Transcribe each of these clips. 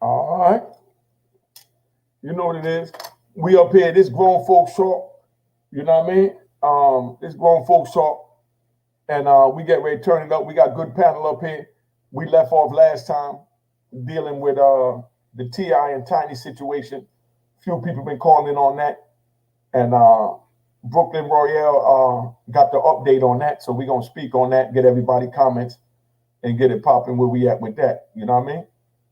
All right. You know what it is. We up here, this grown folks talk. You know what I mean? This grown folks talk. And we get ready to turn it up. We got good panel up here. We left off last time dealing with the T.I. and Tiny situation. Few people been calling in on that. And Brooklyn Royale got the update on that. So we're going to speak on that, get everybody comments, and get it popping where we at with that. You know what I mean?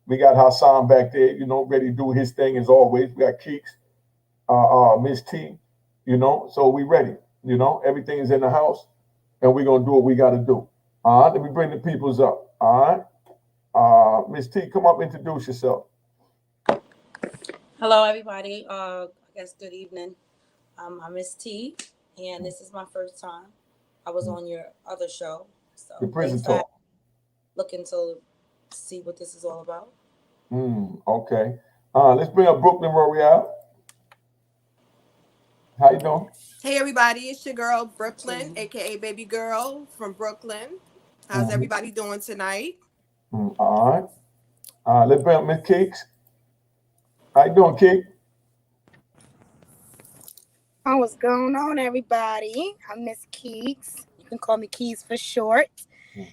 We got Hassan back there, you know, ready to do his thing as always. We got Keeks, Miss T, you know, so we ready. You know, everything is in the house, and we're going to do what we got to do. All right, let me bring the peoples up. All right. Miss T, come up, introduce yourself. Hello, everybody. I guess good evening. I'm Miss T, and this is my first time. I was on your other show, so The prison thanks for talk. looking to see what this is all about. Okay. Let's bring up Brooklyn Royale. How you doing? Hey everybody, it's your girl Brooklyn, aka Baby Girl from Brooklyn. How's Mm-hmm. everybody doing tonight? All right. Let's bring up Miss Keeks. How you doing, Keek? Oh, what's going on, everybody? I'm Miss Keeks. You can call me Keys for short.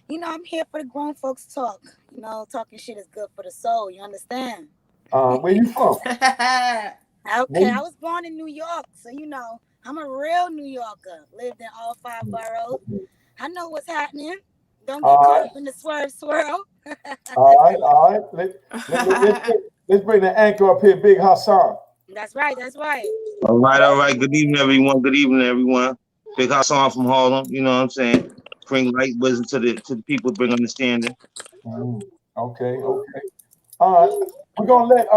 You know, I'm here for the grown folks talk. You know, talking shit is good for the soul. You understand? Where you from? Okay, I was born in New York, so you know, I'm a real New Yorker. Lived in all 5 boroughs. I know what's happening. Don't get caught up in the swerve swirl. All right. Let's bring the anchor up here, Big Hassan. That's right. That's right. All right. Good evening, everyone. Good evening, everyone. Big Hassan from Harlem. You know what I'm saying? Bring light wisdom to the people. Bring understanding. Okay. All right. We're gonna let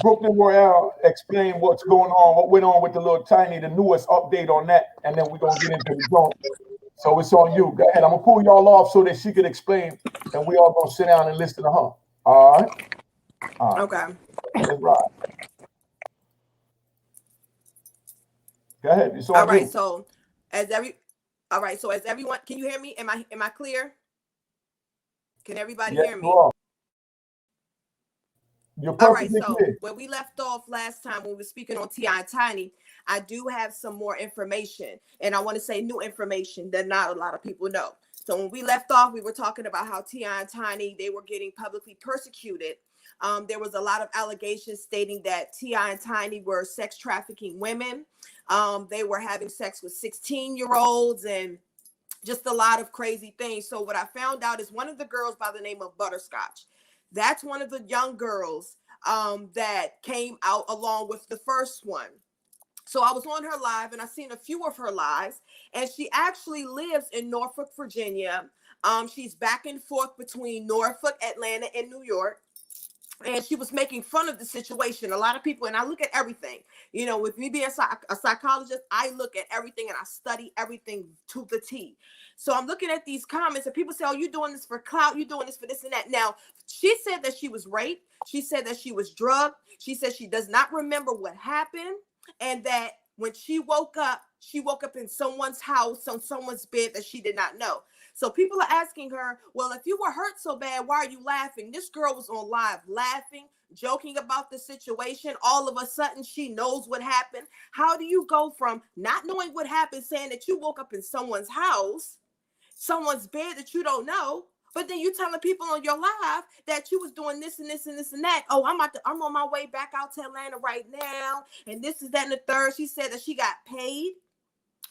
Brooklyn Royale explain what's going on, what went on with the little Tiny, the newest update on that, and then we're gonna get into the zone. So it's on you. Go ahead. I'm gonna pull y'all off so that she could explain, and we all gonna sit down and listen to her. All right. Okay. Let's ride. Go ahead. It's on All right. you. So as everyone, can you hear me? Am I clear? Can everybody Yes, hear you me? are. You're All right, perfectly so clear. where we left off last time when we were speaking on T.I. and Tiny, I do have some more information, and I want to say new information that not a lot of people know. So when we left off, we were talking about how T.I. and Tiny, they were getting publicly persecuted. There was a lot of allegations stating that T.I. and Tiny were sex trafficking women. They were having sex with 16-year-olds and just a lot of crazy things. So what I found out is one of the girls by the name of Butterscotch. That's one of the young girls that came out along with the first one. So I was on her live and I seen a few of her lives, and she actually lives in Norfolk, Virginia. She's back and forth between Norfolk, Atlanta, and New York. And she was making fun of the situation. A lot of people, and I look at everything, you know, with me being a psychologist, I look at everything and I study everything to the T. So I'm looking at these comments and people say, oh, you're doing this for clout. You're doing this for this and that. Now, she said that she was raped. She said that she was drugged. She said she does not remember what happened. And that when she woke up in someone's house, on someone's bed that she did not know. So people are asking her, well, if you were hurt so bad, why are you laughing? This girl was on live laughing, joking about the situation. All of a sudden, she knows what happened. How do you go from not knowing what happened, saying that you woke up in someone's house, someone's bed that you don't know, but then you telling people on your live that you was doing this and this and this and that. Oh, I'm on my way back out to Atlanta right now, and this is that and the third. She said that she got paid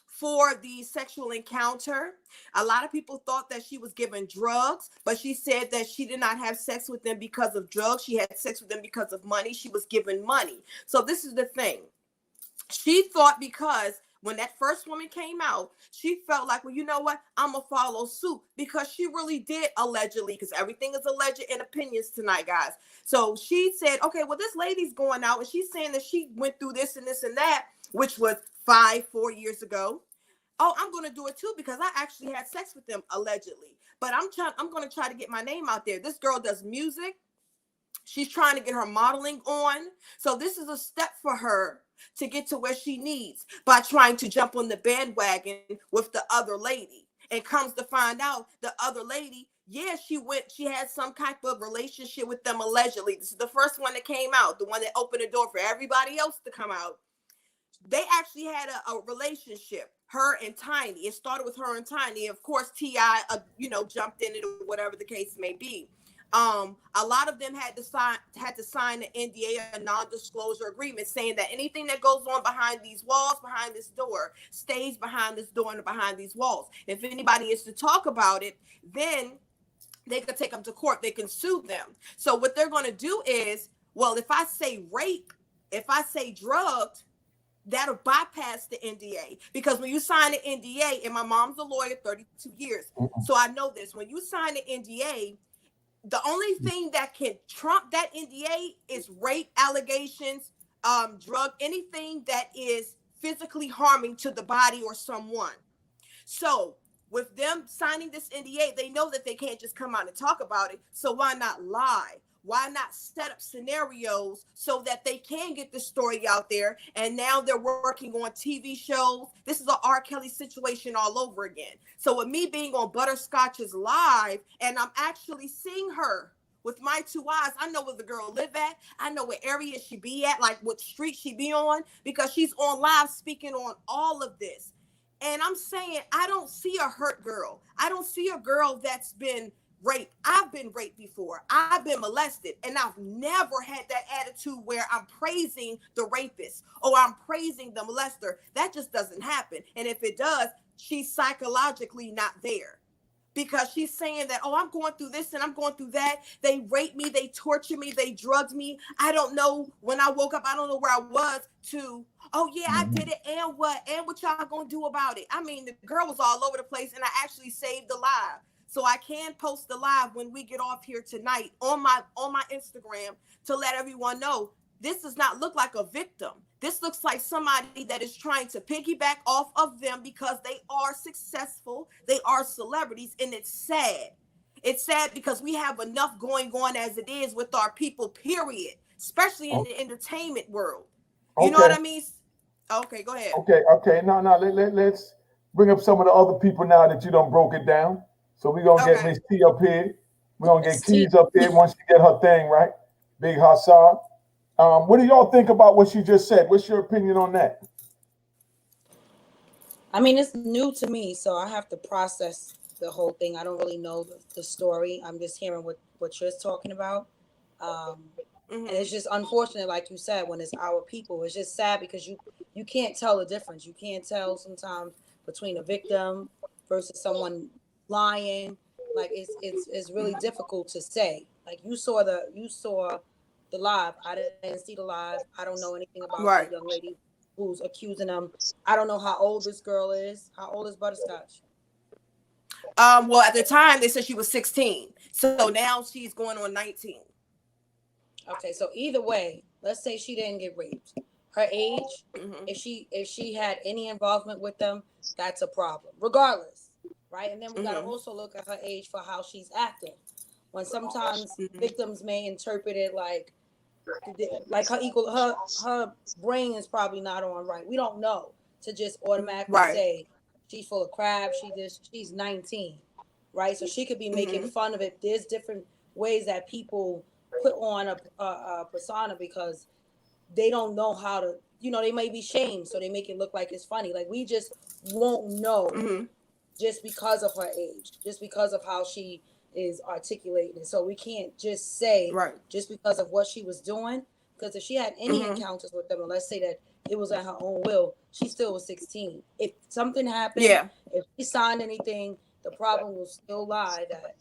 for the sexual encounter. A lot of people thought that she was given drugs, but she said that she did not have sex with them because of drugs. She had sex with them because of money. She was given money. So this is the thing. She thought because when that first woman came out, she felt like, well, you know what? I'm going to follow suit because she really did allegedly, because everything is alleged in opinions tonight, guys. So she said, okay, well, this lady's going out and she's saying that she went through this and this and that, which was 4 years ago. Oh, I'm going to do it too because I actually had sex with them allegedly. But I'm going to try to get my name out there. This girl does music. She's trying to get her modeling on. So this is a step for her to get to where she needs by trying to jump on the bandwagon with the other lady. And comes to find out the other lady yeah, she had some type of relationship with them allegedly. This is the first one that came out, the one that opened the door for everybody else to come out. They actually had a relationship, her and Tiny. It started with her and Tiny. Of course, T.I., jumped in it or whatever the case may be. A lot of them had to sign an NDA, a non-disclosure agreement, saying that anything that goes on behind these walls, behind this door, stays behind this door and behind these walls. If anybody is to talk about it, then they could take them to court. They can sue them. So what they're going to do is, well, if I say rape, if I say drugged, that'll bypass the NDA, because when you sign an NDA, and my mom's a lawyer, 32 years, so I know this. When you sign an NDA, the only thing that can trump that NDA is rape allegations, drug, anything that is physically harming to the body or someone. So with them signing this NDA, they know that they can't just come out and talk about it. So why not lie? Why not set up scenarios so that they can get the story out there? And now they're working on TV shows. This is an R. Kelly situation all over again. So with me being on Butterscotch's live, and I'm actually seeing her with my two eyes, I know where the girl live at. I know what area she be at, like what street she be on, because she's on live speaking on all of this. And I'm saying, I don't see a hurt girl. I don't see a girl that's been raped. I've been raped before. I've been molested. And I've never had that attitude where I'm praising the rapist or I'm praising the molester. That just doesn't happen. And if it does, she's psychologically not there. Because she's saying that, oh, I'm going through this and I'm going through that. They raped me. They tortured me. They drugged me. I don't know. When I woke up, I don't know where I was to, oh, yeah, I did it. And what? And what y'all going to do about it? I mean, the girl was all over the place, and I actually saved the live. So I can post the live when we get off here tonight on my Instagram to let everyone know this does not look like a victim. This looks like somebody that is trying to piggyback off of them because they are successful. They are celebrities, and it's sad. It's sad because we have enough going on as it is with our people, period, especially in the entertainment world. You know what I mean? Okay, go ahead. Okay. No. Let's bring up some of the other people now that you done broke it down. So we're going to get Miss T up here. We're going to get Keys up here once she get her thing right. Big Hassan. What do y'all think about what she just said? What's your opinion on that? I mean, it's new to me, so I have to process the whole thing. I don't really know the story. I'm just hearing what you're talking about. And it's just unfortunate, like you said, when it's our people. It's just sad because you can't tell the difference. You can't tell sometimes between a victim versus someone lying. Like it's really difficult to say. Like you saw the live. I didn't see the live. I don't know anything about the young lady who's accusing them. I don't know how old this girl is. How old is Butterscotch? Well, at the time they said she was 16. So now she's going on 19. Okay, so either way, let's say she didn't get raped. Her age, if she had any involvement with them, that's a problem. Regardless, right? And then we gotta also look at her age for how she's acting. When sometimes victims may interpret it like her brain is probably not on right. We don't know to just automatically say she's full of crap. She's 19, right? So she could be making fun of it. There's different ways that people put on a persona because they don't know how to, they may be shamed, so they make it look like it's funny. Like we just won't know just because of her age, just because of how she is articulating it. So we can't just say just because of what she was doing, because if she had any encounters with them, and let's say that it was at her own will, she still was 16. If something happened, if she signed anything, the problem will still lie that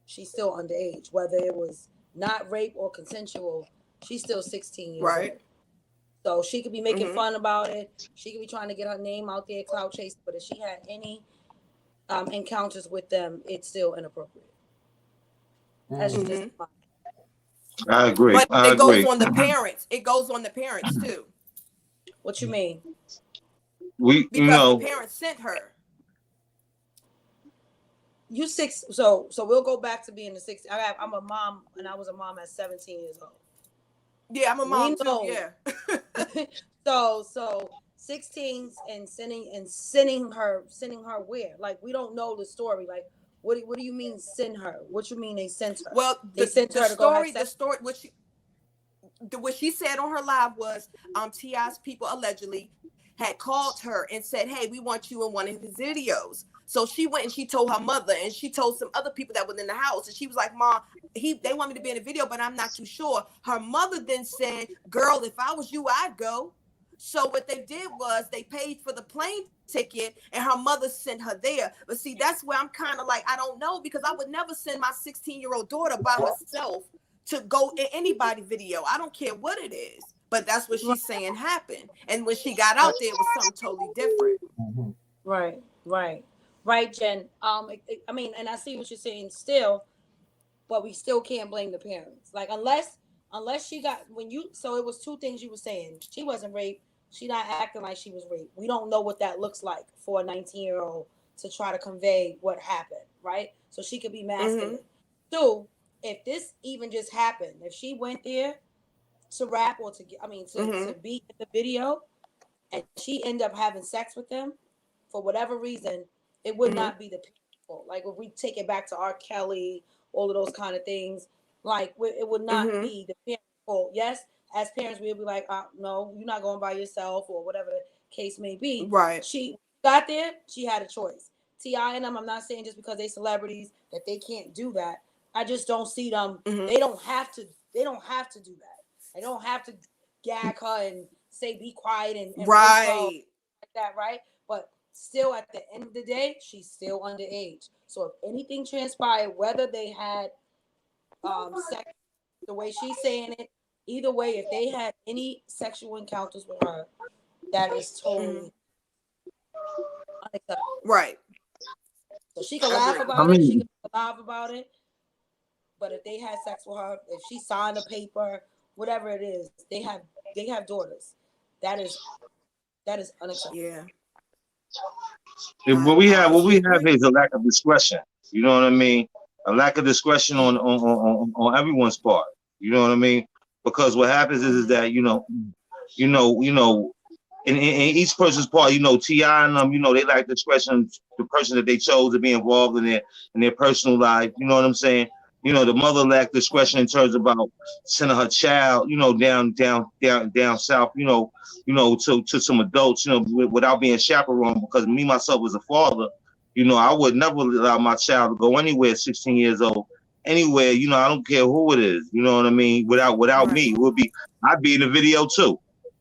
she's still underage, whether it was not rape or consensual, she's still 16 years old. So she could be making fun about it. She could be trying to get her name out there, clout chasing. But if she had any encounters with them, it's still inappropriate. That's just I agree. But it goes on the parents. It goes on the parents too. What you mean? Because the parents sent her. You six. So we'll go back to being the 16. I'm a mom, and I was a mom at 17 years old. Yeah, I'm a mom too. Yeah. So 16s and sending her where? Like we don't know the story. Like What do you mean send her? What you mean they sent her? Well, They sent her to go have sex? The story, what she said on her live was, T.I.'s people allegedly had called her and said, hey, we want you in one of his videos. So she went and she told her mother, and she told some other people that were in the house, and she was like, Mom, they want me to be in a video, but I'm not too sure. Her mother then said, girl, if I was you, I'd go. So what they did was they paid for the plane ticket, and her mother sent her there. But see, that's where I'm kind of like, I don't know, because I would never send my 16-year-old daughter by herself to go in anybody's video. I don't care what it is. But that's what she's saying happened. And when she got out there, it was something totally different. Mm-hmm. Right, Jen. I mean, and I see what you're saying still, but we still can't blame the parents. Like, unless she got, so it was two things you were saying. She wasn't raped. She not acting like she was raped. We don't know what that looks like for a 19-year-old to try to convey what happened, right? So she could be masculine. Mm-hmm. 2, if this even just happened, if she went there to rap or to be in the video, and she ended up having sex with them for whatever reason, it would not be the people. Like, if we take it back to R. Kelly, all of those kind of things, like, it would not be the parents' fault. Yes, as parents, we would be like, no, you're not going by yourself, or whatever the case may be. Right. She got there, she had a choice. T.I. and them, I'm not saying just because they celebrities that they can't do that. I just don't see them. They don't have to do that. They don't have to gag her and say be quiet and right like that, right? But still, at the end of the day, she's still underage. So if anything transpired, whether they had sex, the way she's saying it, either way, if they had any sexual encounters with her, that is totally unacceptable. Right. So she can laugh about it. She can laugh about it. But if they had sex with her, if she signed a paper, whatever it is, they have daughters. That is unacceptable. Yeah. What we have is a lack of discretion. You know what I mean? A lack of discretion on everyone's part. You know what I mean? Because what happens is that in each person's part, T.I. and them, they lack discretion. The person that they chose to be involved in their personal life. You know what I'm saying? The mother lacked discretion in terms about sending her child, down south, to some adults, without being chaperoned. Because me myself as a father, I would never allow my child to go anywhere 16 years old, anywhere. I don't care who it is. You know what I mean? Without me, I'd be in the video too.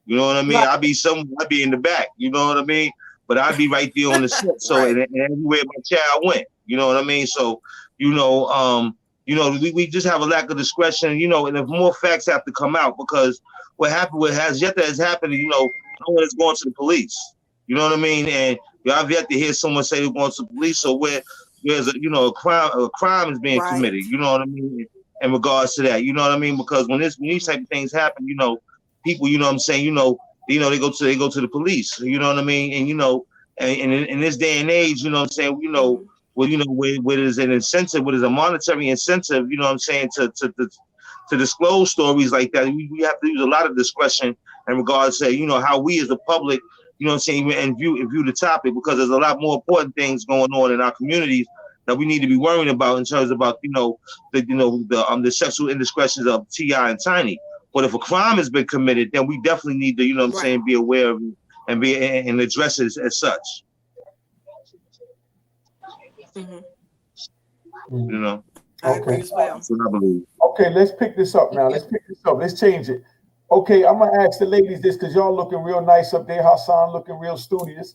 You know what I mean? Right. I'd be in the back. You know what I mean? But I'd be right there on the set. So and everywhere my child went. You know what I mean? So we just have a lack of discretion, and if more facts have to come out, because what happened, has happened, no one is going to the police. You know what I mean? And I've yet to hear someone say they're going to the police, or where's a crime is being committed. You know what I mean? In regards to that, you know what I mean? Because when these type of things happen, people, you know what I'm saying, they go to the police. You know what I mean? And in this day and age, you know what I'm saying, where there's an incentive, where there's a monetary incentive, you know what I'm saying, to disclose stories like that, we have to use a lot of discretion in regards to, how we as the public, you know what I'm saying, and view the topic, because there's a lot more important things going on in our communities that we need to be worrying about in terms about, the sexual indiscretions of T.I. and Tiny. But if a crime has been committed, then we definitely need to, you know what I'm saying, be aware of it and address it as such. Okay. That's what I believe. Okay, let's pick this up now. Let's change it. Okay, I'm gonna ask the ladies this, because y'all looking real nice up there. Hassan looking real studious.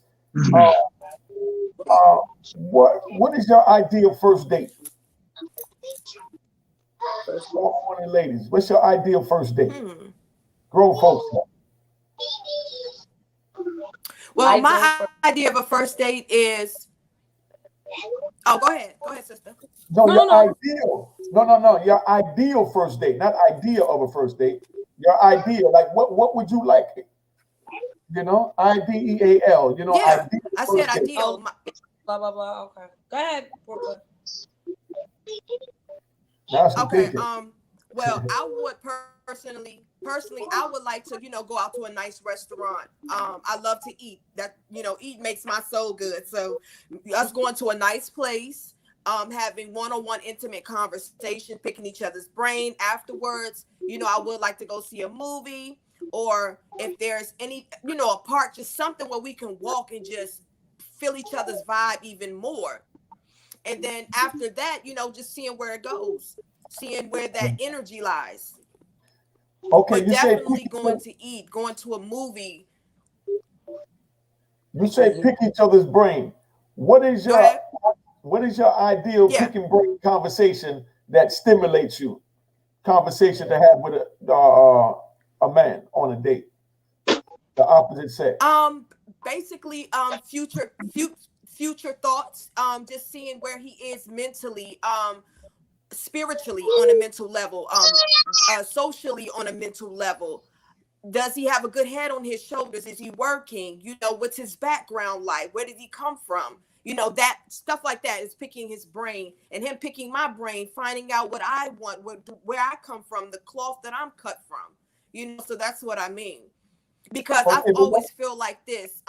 What is your ideal first date? One of the ladies, what's your ideal first date? Grown folks. Well, my idea of a first date is. Oh, go ahead, sister. Ideal. No. Your ideal first date, not idea of a first date. Your ideal, like what would you like? IDEAL. Yeah, ideal I said ideal. Blah blah blah. Okay, go ahead, Brooklyn. Okay. Well, I would personally, I would like to, go out to a nice restaurant. I love to eat. That, eat makes my soul good. So us going to a nice place, having one-on-one intimate conversation, picking each other's brain afterwards. I would like to go see a movie, or if there's any, a park, just something where we can walk and just feel each other's vibe even more. And then after that, just seeing where it goes, seeing where that energy lies. Okay, But you say definitely going to eat, going to a movie. You say pick each other's brain. What is Go your ahead. what is your ideal Yeah. picking brain conversation that stimulates you? Conversation to have with a man on a date, the opposite sex. Basically, future thoughts. Just seeing where he is mentally, spiritually on a mental level, socially on a mental level. Does he have a good head on his shoulders? Is he working? What's his background like? Where did he come from? That stuff like that is picking his brain, and him picking my brain, finding out what I want, where I come from, the cloth that I'm cut from. So that's what I mean. Because I've always feel like this.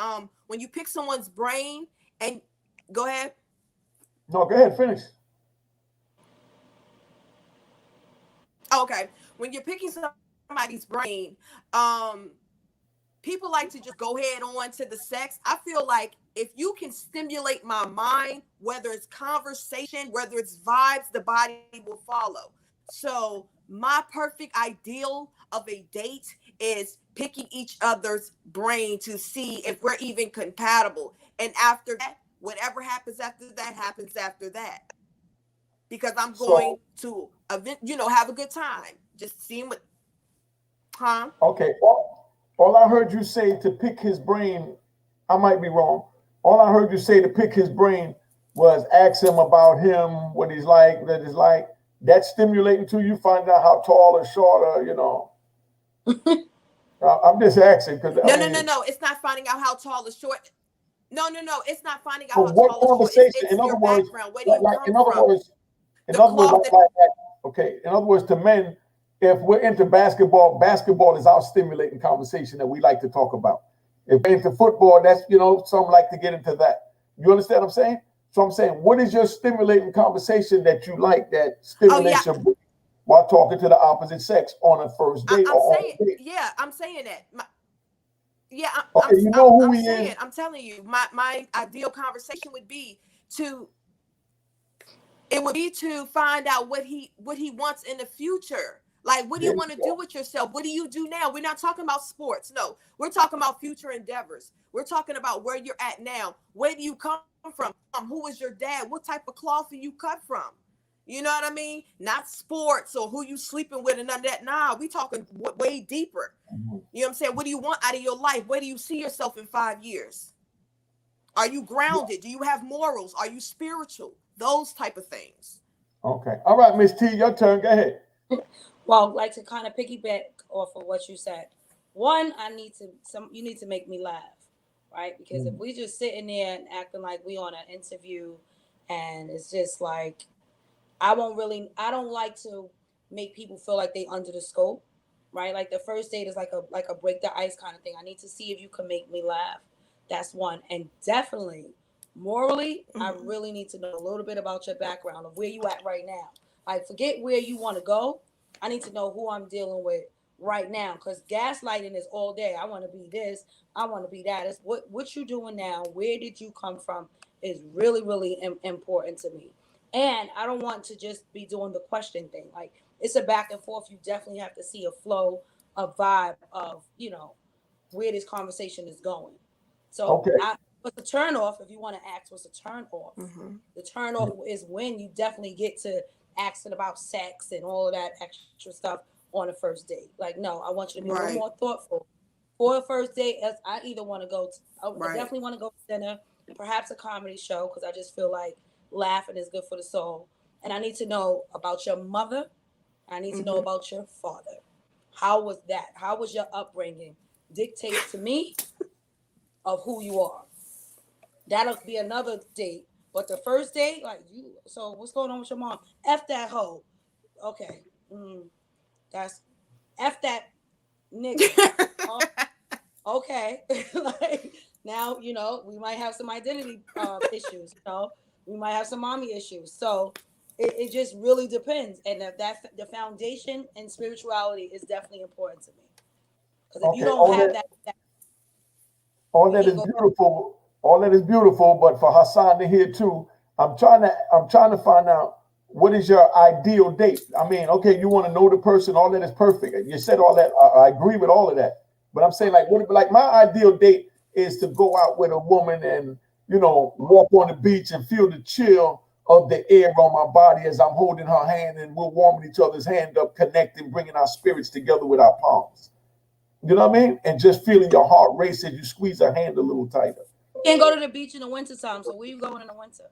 When you pick someone's brain, and go ahead. No, go ahead, finish. Okay. When you're picking somebody's brain, people like to just go head on to the sex. I feel like if you can stimulate my mind, whether it's conversation, whether it's vibes, the body will follow. So my perfect ideal of a date is picking each other's brain to see if we're even compatible. And after that, whatever happens after that happens after that. Because I'm going to, have a good time. Just seeing what, huh? Okay. All I heard you say to pick his brain, I might be wrong. All I heard you say to pick his brain was ask him about him, what he's like, what he's like. That's stimulating to you, find out how tall or short or, I'm just asking because No. It's not finding out how tall or short. No. It's not finding out how what tall or short. conversation? It's In other your words, background. Where do you come in other from? words, okay. In other words, to men, if we're into basketball is our stimulating conversation that we like to talk about. If we're into football, that's some like to get into that. You understand what I'm saying? So I'm saying, what is your stimulating conversation that you like that stimulates your brain while talking to the opposite sex on a first date or on a date? Yeah, I'm saying that. Who he is. I'm telling you, my ideal conversation would be to find out what he wants in the future. Like, what do you want to do with yourself? What do you do now? We're not talking about sports. No, we're talking about future endeavors. We're talking about where you're at now. Where do you come from? Who was your dad? What type of cloth are you cut from? You know what I mean? Not sports or who you sleeping with and none of that. Nah, we talking way deeper. You know what I'm saying? What do you want out of your life? Where do you see yourself in 5 years? Are you grounded? Do you have morals? Are you spiritual? Those type of things. Okay. All right, Miss T, your turn. Go ahead. Well, like to kind of piggyback off of what you said. One, you need to make me laugh, right? Because if we just sitting there and acting like we on an interview, and it's just like, I don't like to make people feel like they under the scope, right? Like the first date is like a break the ice kind of thing. I need to see if you can make me laugh. That's one. And definitely, morally, I really need to know a little bit about your background of where you at right now. Like, forget where you want to go. I need to know who I'm dealing with right now, because gaslighting is all day. I want to be this. I want to be that. It's what you doing now. Where did you come from is really, really important to me. And I don't want to just be doing the question thing. Like, it's a back and forth. You definitely have to see a flow, a vibe of, where this conversation is going. So what's a turn off, if you want to ask what's a turn off? The turn off is when you definitely get to asking about sex and all of that extra stuff on a first date. Like, no, I want you to be a little more thoughtful. For a first date, I either want to go I definitely want to go to dinner, perhaps a comedy show, because I just feel like laughing is good for the soul. And I need to know about your mother. I need to know about your father. How was that? How was your upbringing? Dictate to me of who you are. That'll be another date. But the first date, so what's going on with your mom? F that hoe. Okay. That's F that nigga. Okay. Like, now, we might have some identity issues, We might have some mommy issues. So it just really depends. And that the foundation and spirituality is definitely important to me. Because if you don't have that, all we that can is go. beautiful. All that is beautiful. But for Hassan to hear too, I'm trying to find out what is your ideal date. I mean, okay, you want to know the person. All that is perfect. You said all that. I agree with all of that. But I'm saying like my ideal date is to go out with a woman and walk on the beach and feel the chill of the air on my body as I'm holding her hand and we're warming each other's hand up, connecting, bringing our spirits together with our palms. You know what I mean? And just feeling your heart race as you squeeze her hand a little tighter. You can't go to the beach in the winter time. So where you going in the winter?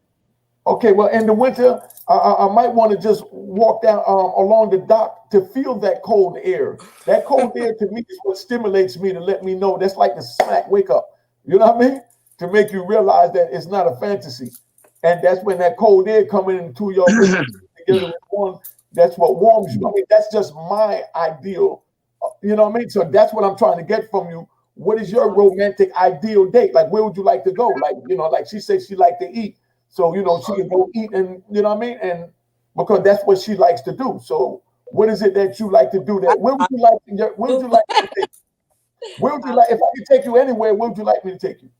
Okay, well, in the winter, I might want to just walk down along the dock to feel that cold air. That cold air to me is what stimulates me to let me know that's like the smack wake up. You know what I mean? To make you realize that it's not a fantasy. And that's when that cold air coming into your bring together with one. That's what warms you. I mean, that's just my ideal. You know what I mean? So that's what I'm trying to get from you. What is your romantic ideal date? Like, where would you like to go? Like, like she said she liked to eat. So, she can go eat and, you know what I mean? And because that's what she likes to do. So what is it that you like to do that? Where would you like to take? Where would you like, if I could take you anywhere, where would you like me to take you?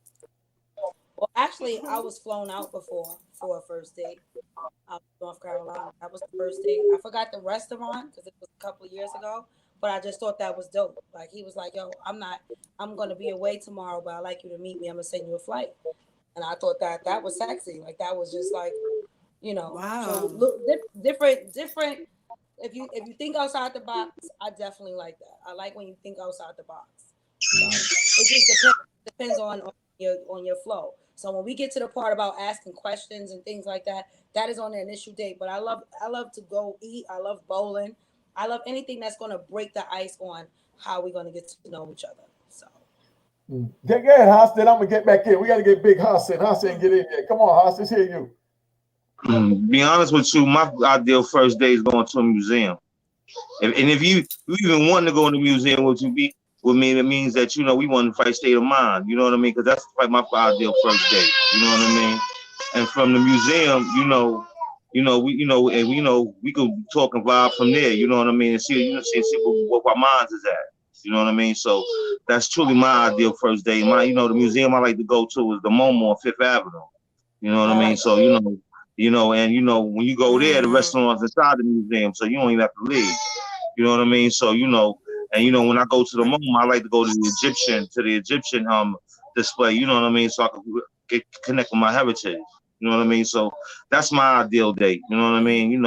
Well, actually, I was flown out before for a first date out of North Carolina. That was the first date. I forgot the restaurant because it was a couple of years ago, but I just thought that was dope. Like, he was like, yo, I'm going to be away tomorrow, but I'd like you to meet me. I'm going to send you a flight. And I thought that was sexy. Like, that was just like, Wow. So look, different. If you think outside the box, I definitely like that. I like when you think outside the box. So it just depends on your flow. So when we get to the part about asking questions and things like that, that is on the initial date. But I love to go eat. I love bowling. I love anything that's going to break the ice on how we're going to get to know each other. So. Get ahead, Hostin. I'm gonna get back in. We got to get Big Hostin. Hostin, get in here. Come on, Hostin, hear you. Be honest with you, my ideal first day is going to a museum. If you even want to go in the museum with me, it means that we want the right state of mind. You know what I mean? Because that's like my ideal first day. You know what I mean? And from the museum, we could talk and vibe from there. You know what I mean? And see what our minds is at. You know what I mean? So that's truly my ideal first day. The museum I like to go to is the MoMA on Fifth Avenue. You know what I mean? So and when you go there, the restaurant's inside the museum, so you don't even have to leave. You know what I mean? So when I go to the MoMA, I like to go to the Egyptian display. You know what I mean? So I can connect with my heritage. You know what I mean? So that's my ideal date. You know what I mean?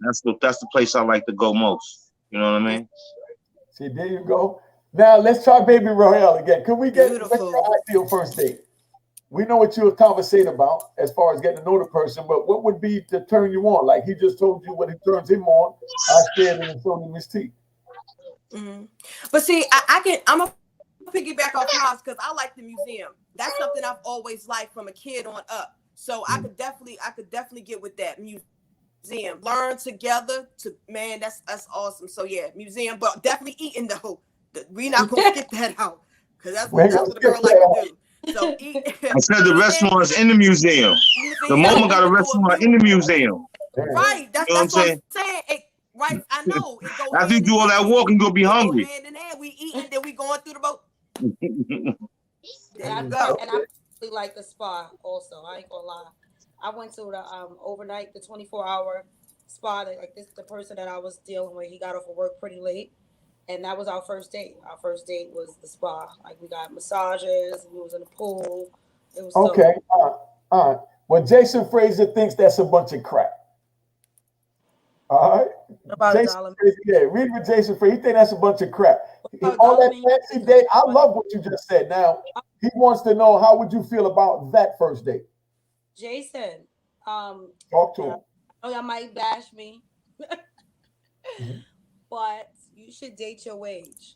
That's the place I like to go most. You know what I mean? See, there you go. Now let's try Baby Royale again. Could we get what's your ideal first date? We know what you were conversating about as far as getting to know the person, but what would be to turn you on? Like he just told you what it turns him on. I shared it and showed him his teeth. Mm-hmm. But see, I'm gonna piggyback off Haas because I like the museum. That's something I've always liked from a kid on up. So I could definitely get with that museum. Learn together. That's awesome. So yeah, museum, but definitely eating though. We're not gonna skip that out because that's what a girl like to do. So I said the restaurant's in the museum. The MoMA got a restaurant in the museum. Right. That's what I'm saying. Right. I know. It go after you do all that walking, you'll be hungry. Hand in hand. We eating, then we going through the boat. And I really like the spa also. I ain't gonna lie. I went to the overnight, the 24-hour spa. The person that I was dealing with, he got off of work pretty late. And that was our first date. Our first date was the spa. Like, we got massages. We was in the pool. It was okay. All right. Well, Jason Frazier thinks that's a bunch of crap. All right. About Jason Frazier, read with Jason Frazier. He thinks that's a bunch of crap. All that fancy date. I love what you just said. Now he wants to know, how would you feel about that first date? Jason, talk to him. I know y'all might bash me, but you should date your wage.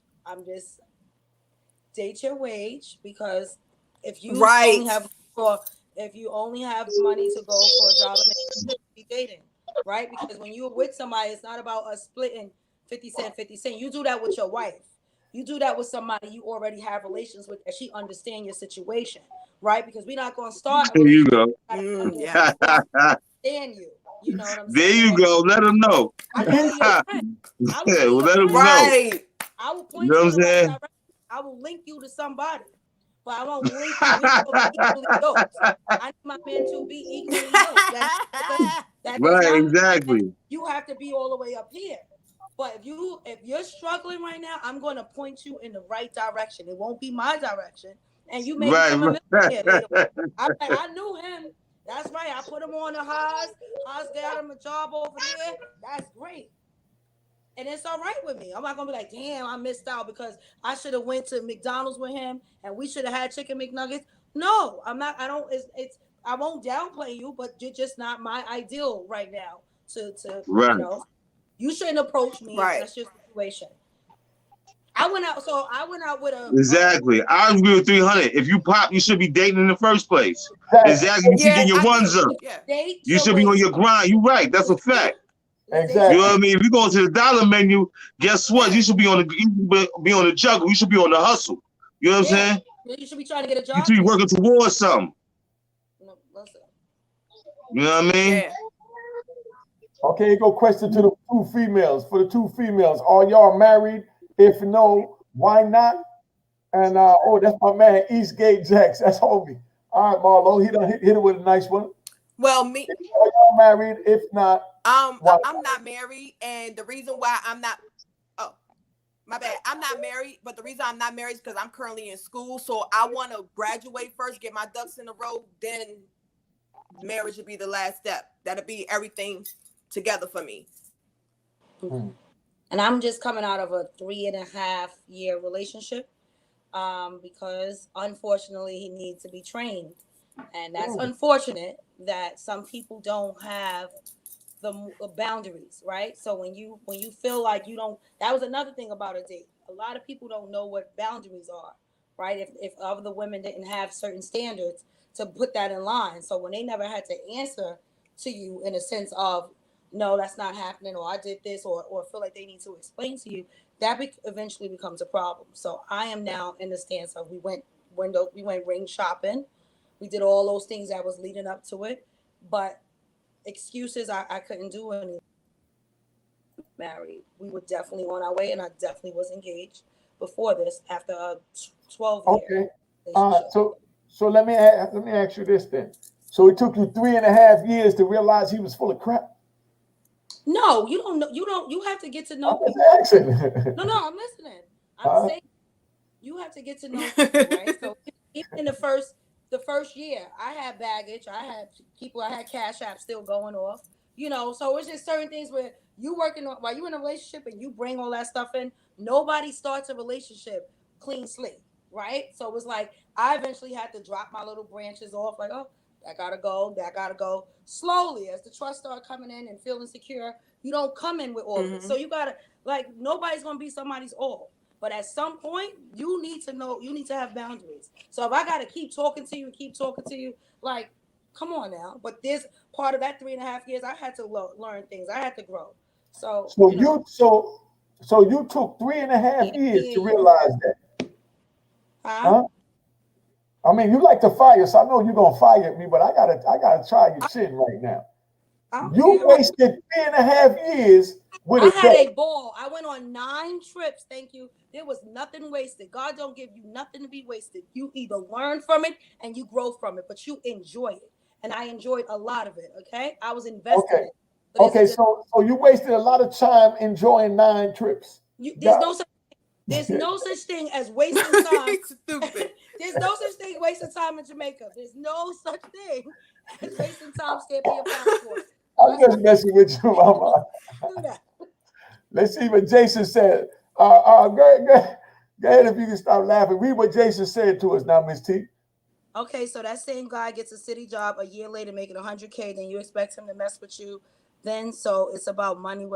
Date your wage, because if you only have money to go for $1, you shouldn't be dating, right? Because when you're with somebody, it's not about us splitting 50 cent. You do that with your wife. You do that with somebody you already have relations with, that she understand your situation, right? Because we're not going to start a There you relationship. go. Yeah. Understand you. You know what I'm There saying? you Or go. Let them know. I will be your friend. I will be Well, your let them friend. know. Right. I will You point know you what in I'm the right saying? direction. I will link you to somebody, but I won't link you. We will be equally yoked. I need my man to be equally yoked. That does Right, not mean that exactly. you have to be all the way up here. But if you're struggling right now, I'm going to point you in the right direction. It won't be my direction, and you may Right, become a millionaire later. right. I'm like, I knew him. That's right. I put him on the Haas. Haas got him a job over there. That's great. And it's all right with me. I'm not gonna be like, damn, I missed out because I should have went to McDonald's with him and we should have had chicken McNuggets. No, I'm not. I don't. It's. I won't downplay you, but you're just not my ideal right now. Right. You shouldn't approach me if Right. that's your situation. I went out. So I went out with a. Exactly. I agree with 300. If you pop, you should be dating in the first place. Exactly. Exactly. You should Yeah, get your I runs do. up. Yeah. Date. You So should be on wait. your grind. You're right. That's a fact. Let's date. You know Exactly. what I mean? If you go to the dollar menu, guess what? You should be on the juggle. You should be on the hustle. You know what I'm Yeah. saying? You should be trying to get a You job. should be working towards something. No, listen. You know what I mean? Yeah. Okay, go question to the two females. For the two females, are y'all married? If no, why not? And oh, that's my man, Eastgate Jacks. That's homie. All right, Marlo, he done hit it with a nice one. Well, me, Are y'all married? If not, why? I'm not married, and the reason why I'm not, oh, my bad, I'm not married, but the reason I'm not married is because I'm currently in school, so I want to graduate first, get my ducks in a row, then marriage would be the last step. That'll be everything together for me. And I'm just coming out of a 3.5 year relationship, because unfortunately he needs to be trained, and that's unfortunate that some people don't have the boundaries, right? So when you feel like you don't, that was another thing about a date. A lot of people don't know what boundaries are, right? If other women didn't have certain standards to put that in line, so when they never had to answer to you in a sense of, no, that's not happening, or I did this, or feel like they need to explain to you, that eventually becomes a problem. So I am now in the stance of we went ring shopping, we did all those things that was leading up to it, but excuses, I couldn't do any. Married, we were definitely on our way, and I definitely was engaged before this after a 12-year Okay. relationship. So let me ask you this then. So it took you 3.5 years to realize he was full of crap. No, you don't know. You have to get to know I'm people. just asking. No, I'm listening. I'm saying you have to get to know people, right? So even in the first year, I had baggage. I had people. I had Cash App still going off. So it's just certain things where you working on while you in a relationship and you bring all that stuff in. Nobody starts a relationship clean slate, right? So it's like I eventually had to drop my little branches off. Like, oh, that gotta go. That gotta go. Slowly, as the trust start coming in and feeling secure, you don't come in with all of it. So you gotta, like, nobody's gonna be somebody's all. But at some point, you need to know, you need to have boundaries. So if I got to keep talking to you, like, come on now. But this part of that 3.5 years, I had to learn things. I had to grow. So, So you took 3.5 years to yeah. realize that. Huh? Huh? I mean, you like to fire, so I know you're gonna fire me, but I gotta try your chin right now. You wasted 3.5 years with I a had date. a ball. I went on 9 trips. Thank you. There was nothing wasted. God don't give you nothing to be wasted. You either learn from it and you grow from it, but you enjoy it. And I enjoyed a lot of it. Okay. I was invested Okay. in it. But Okay, so you wasted a lot of time enjoying 9 trips. there's no such thing as wasting time. Stupid. There's no such thing wasting time in Jamaica. There's no such thing as wasting time stamping your passport. I'm just messing with you, Mama. Do that. Let's see what Jason said. Go ahead if you can stop laughing. Read what Jason said to us now, Miss T. Okay, so that same guy gets a city job a year later, making 100K. Then you expect him to mess with you. Then so it's about money.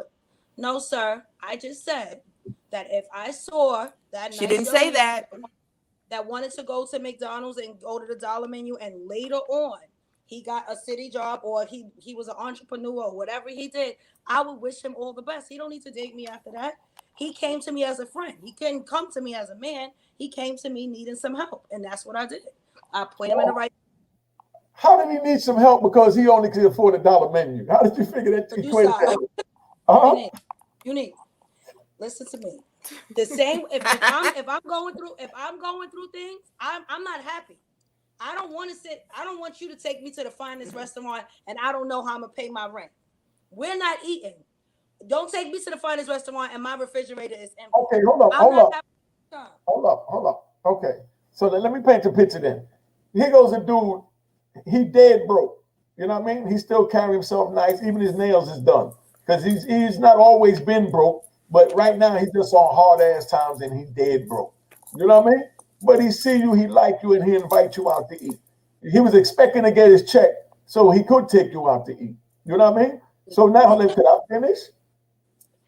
No, sir. I just said that if I saw that She nice didn't young say man that wanted to go to McDonald's and go to the dollar menu, and later on he got a city job, or he was an entrepreneur, or whatever he did, I would wish him all the best. He don't need to date me after that. He came to me as a friend. He couldn't come to me as a man. He came to me needing some help, and that's what I did. I put him in the right. How did he need some help because he only could afford $1 menu? How did you figure that equation out? Unique. Listen to me. The same. If I'm going through things, I'm not happy. I don't want to sit. I don't want you to take me to the finest restaurant, and I don't know how I'm gonna pay my rent. We're not eating. Don't take me to the finest restaurant, and my refrigerator is empty. Okay, hold up. Okay, so let me paint a picture then. Here goes a dude. He dead broke. You know what I mean? He still carry himself nice. Even his nails is done because he's not always been broke. But right now he's just on hard ass times and he dead broke. You know what I mean? But he see you, he like you, and he invite you out to eat. He was expecting to get his check so he could take you out to eat. You know what I mean? So now could I finish?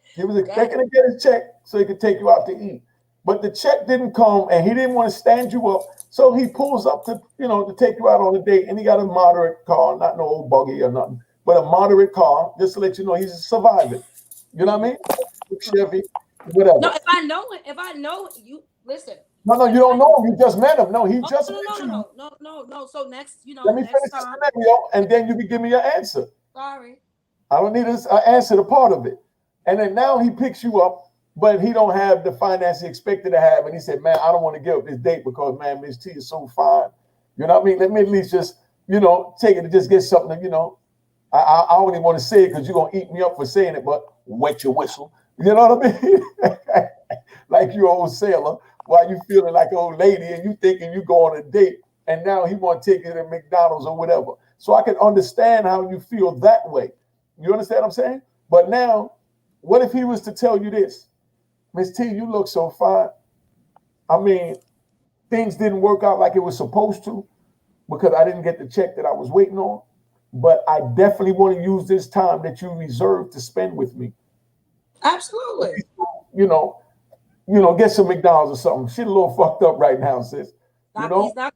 He was expecting to get his check so he could take you out to eat. But the check didn't come and he didn't want to stand you up. So he pulls up to take you out on a date, and he got a moderate car, not no old buggy or nothing, but a moderate car, just to let you know he's surviving. You know what I mean? Chevy, whatever. No, if I know you listen. No, you don't know him. You just met him. No, he just met you. No. So next, let me finish the scenario, and then you can give me your answer. Sorry. I don't need an answer to part of it. And then now he picks you up, but he don't have the finance he expected to have. And he said, man, I don't want to give up this date because, man, Miss T is so fine. You know what I mean? Let me at least just, take it to just get something, I only want to say it because you're going to eat me up for saying it, but wet your whistle. You know what I mean? Like you old sailor, while you feeling like an old lady and you thinking you go on a date, and now he want to take you to McDonald's or whatever. So I can understand how you feel that way. You understand what I'm saying? But now, what if he was to tell you this? Miss T, you look so fine. I mean, things didn't work out like it was supposed to because I didn't get the check that I was waiting on. But I definitely want to use this time that you reserved to spend with me. Absolutely. Get some McDonald's or something. She's a little fucked up right now, sis. He's not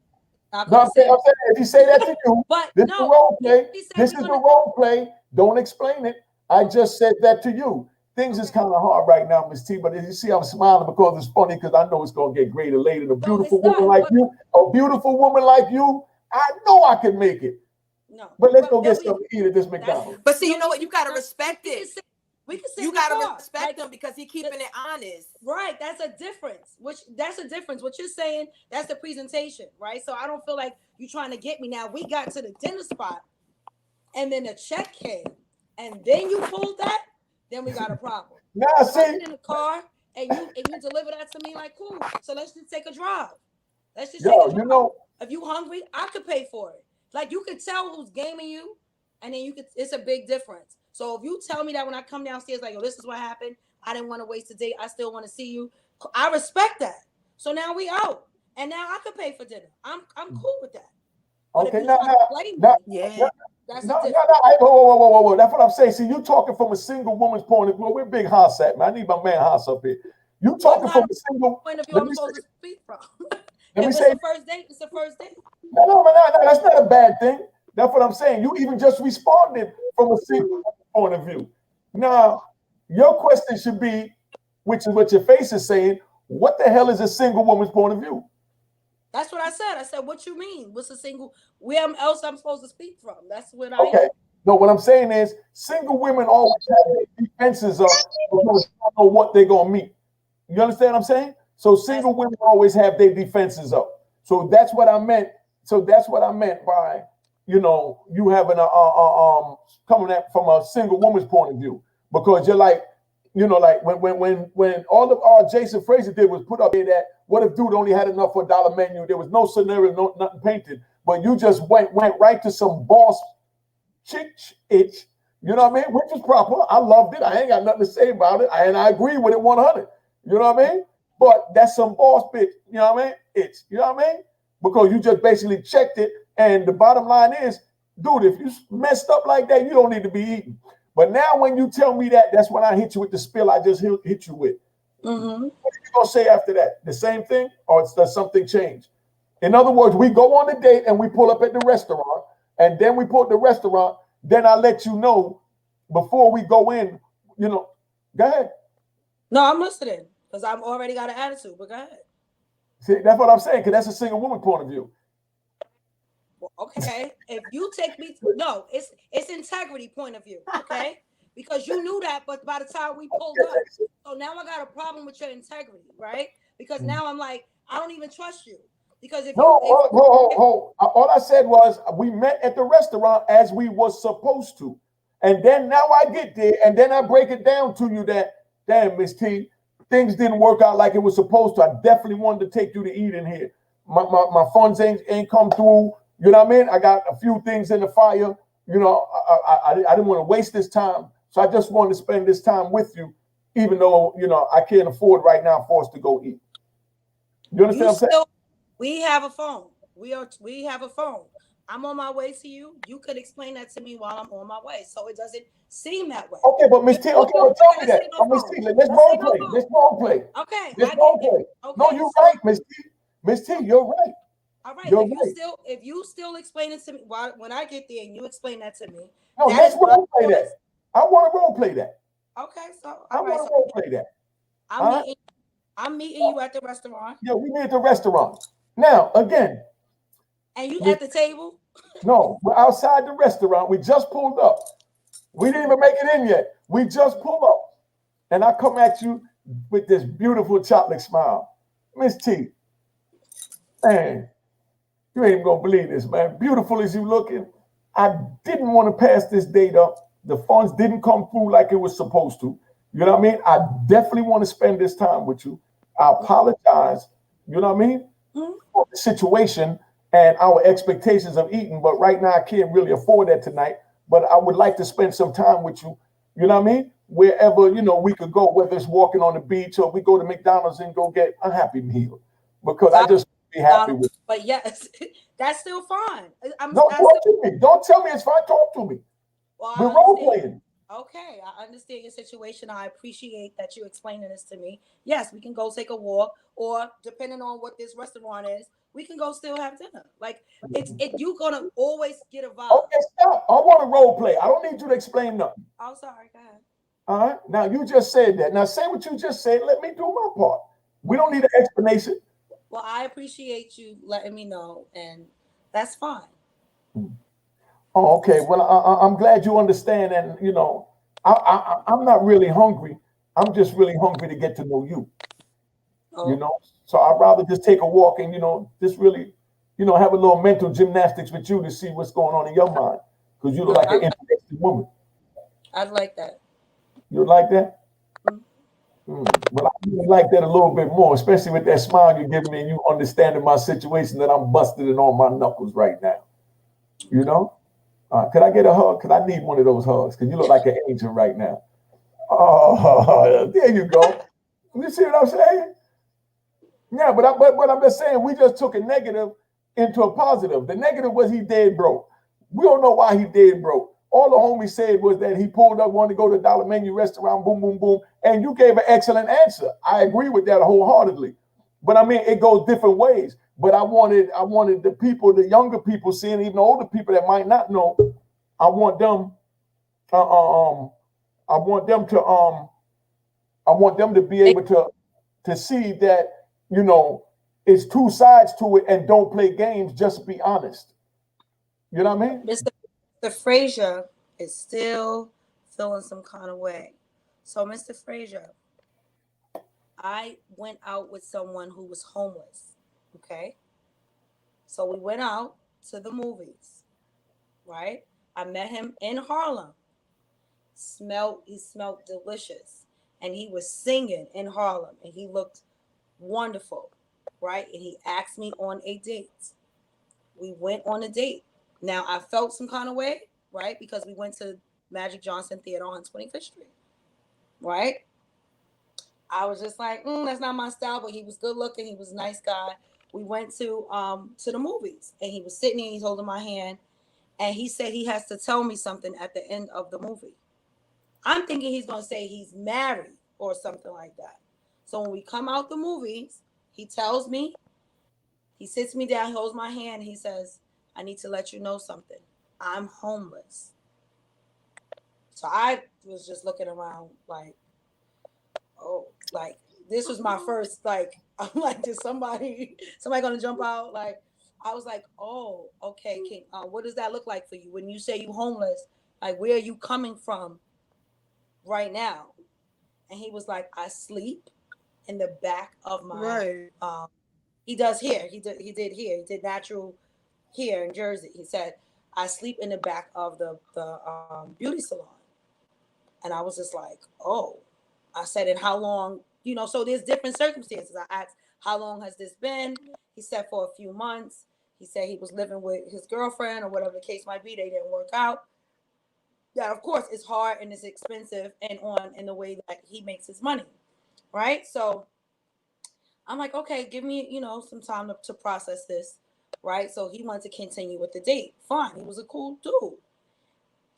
I'm saying, if you say that to you, this is the role play. This is the role play. Don't explain it. I just said that to you. Things is kind of hard right now, Miss T, but as you see, I'm smiling because it's funny because I know it's going to get greater later. A beautiful woman like you, I know I can make it. No. But let's go get something to eat at this McDonald's. But see, you know what? You got to respect it. We can say you got to respect him because he's keeping it honest. Right. That's a difference. What you're saying, that's the presentation, right? So I don't feel like you're trying to get me now. We got to the dinner spot and then the check came and then you pulled that, then we got a problem. Now in the car and you deliver that to me like cool. So let's just take a drive. Let's just take a drive. If you hungry, I could pay for it. Like you could tell who's gaming you, and then it's a big difference. So if you tell me that when I come downstairs, like, oh, this is what happened. I didn't want to waste a date. I still want to see you. I respect that. So now we out, and now I could pay for dinner. I'm cool with that. But okay, that's whoa. That's what I'm saying. See, you talking from a single woman's point of view. Where Big Haas at, man? I need my man Haas up here. You talking from a single point of view I'm supposed to speak from. Let me say the first date. It's the first date. No, that's not a bad thing. That's what I'm saying. You even just responded from a single point of view. Now, your question should be, which is what your face is saying, what the hell is a single woman's point of view? That's what I said. I said, what you mean? What's a single? Where else I'm supposed to speak from? That's what I am. No, what I'm saying is single women always have their defenses up because they don't know what they're going to meet. You understand what I'm saying? So single women always have their defenses up. So that's what I meant. So that's what I meant by, you having coming at from a single woman's point of view, because you're like, like when all of Jason Fraser did was put up there that what if dude only had enough for $1 menu? There was no scenario, nothing painted, but you just went right to some boss chick itch, you know what I mean? Which is proper. I loved it. I ain't got nothing to say about it, and I agree with it 100. You know what I mean? But that's some boss bitch. You know what I mean? It's you know what I mean? Because you just basically checked it, and the bottom line is, dude, if you messed up like that, you don't need to be eating. But now when you tell me that, that's when I hit you with the spill I just hit you with. Mm-hmm. What are you gonna say after that? The same thing, or does something change? In other words, we go on a date and we pull up at the restaurant, and then we pull at the restaurant. Then I let you know before we go in. Go ahead. No, I'm listening because I've already got an attitude. But go ahead. See, that's what I'm saying, because that's a single woman point of view. Well, okay, if you take me, no, it's integrity point of view. Okay, because you knew that, but by the time we pulled up, so now I got a problem with your integrity, right? Because now I'm like, I don't even trust you. Because if No, you, all I said was we met at the restaurant as we was supposed to. And then now I get there and then I break it down to you that, damn, Miss T, things didn't work out like it was supposed to. I definitely wanted to take you to eat in here. My funds ain't come through. You know what I mean? I got a few things in the fire. You know, I didn't want to waste this time. So I just wanted to spend this time with you, even though, you know, I can't afford right now for us to go eat. You understand what I'm saying? we have a phone. We have a phone. I'm on my way to you. You could explain that to me while I'm on my way, so it doesn't seem that way. Okay, but Miss T, okay, well, tell me that. Miss T, let's role play. Let's role play. Okay, Let's role play. Okay, No, you're right, Miss T. Miss T, you're right. All right. You're right. If you still explain it to me when I get there and you explain that to me. No, let's role play that. I want to role play that. Okay, so I want to role play that. I'm meeting you at the restaurant. Yeah, we meet at the restaurant. Now, again. And you at the table? No, we're outside the restaurant. We just pulled up. We didn't even make it in yet. We just pulled up. And I come at you with this beautiful chocolate smile. Miss T, man, you ain't even gonna believe this, man. Beautiful as you looking. I didn't want to pass this date up. The funds didn't come through like it was supposed to. You know what I mean? I definitely want to spend this time with you. I apologize, you know what I mean, for the situation and our expectations of eating. But right now, I can't really afford that tonight. But I would like to spend some time with you, you know what I mean? Wherever, you know, we could go, whether it's walking on the beach or we go to McDonald's and go get a Happy Meal. Because I just be happy with it. But yes, that's still fine. Don't talk to me. Don't tell me it's fine. Talk to me. Well, we're role playing. Okay, I understand your situation. I appreciate that you explaining this to me. Yes, we can go take a walk, or depending on what this restaurant is, we can go still have dinner. Like you're gonna always get a vibe. Okay, stop. I want to role play. I don't need you to explain nothing. Oh, sorry, go ahead. All right. Now you just said that. Now say what you just said. Let me do my part. We don't need an explanation. Well, I appreciate you letting me know, and that's fine. Oh, okay. Well, I'm glad you understand, and you know, I'm not really hungry. I'm just really hungry to get to know you. Oh. You know, so I'd rather just take a walk and you know, just really, you know, have a little mental gymnastics with you to see what's going on in your mind, because you look like an interesting woman. I'd like that. You like that? Well, I really like that a little bit more, especially with that smile you're giving me and you understanding my situation that I'm busted in all my knuckles right now. You know? Could I get a hug? Because I need one of those hugs, because you look like an angel right now. Oh, there you go. You see what I'm saying? Yeah, but I'm just saying, we just took a negative into a positive. The negative was he dead broke. We don't know why he dead broke. All the homie said was that he pulled up, wanted to go to the Dollar Menu restaurant, boom, boom, boom. And you gave an excellent answer. I agree with that wholeheartedly. But I mean, it goes different ways. But I wanted the people, the younger people seeing, even the older people that might not know, I want them to be able to see that, you know, it's two sides to it, and don't play games, just be honest. You know what I mean? Mr. Frazier is still feeling some kind of way. So, Mr. Frazier, I went out with someone who was homeless. Okay. So we went out to the movies, right? I met him in Harlem. He smelled delicious. And he was singing in Harlem, and he looked wonderful, right? And he asked me on a date. We went on a date. Now, I felt some kind of way, right? Because we went to Magic Johnson Theater on 25th Street, right? I was just like, that's not my style, but he was good looking. He was a nice guy. We went to the movies, and he was sitting there, he's holding my hand, and he said he has to tell me something at the end of the movie. I'm thinking he's going to say he's married or something like that. So when we come out the movies, he tells me, he sits me down, he holds my hand, and he says, I need to let you know something. I'm homeless. So I was just looking around like, oh, Like this was my first, like, I'm like, did somebody gonna jump out? Like, I was like, oh, okay, King, what does that look like for you when you say you homeless? Like, where are you coming from right now? And he was like, I sleep in the back of my he does hair. He did hair. He did natural hair in Jersey. He said, I sleep in the back of the beauty salon. And I was just like, oh. I said, and how long, so there's different circumstances. I asked, how long has this been? He said for a few months. He said he was living with his girlfriend or whatever the case might be. They didn't work out. Yeah, of course, it's hard and it's expensive and on in the way that he makes his money. Right? So I'm like, okay, give me, some time to process this. Right? So he wanted to continue with the date. Fine. He was a cool dude.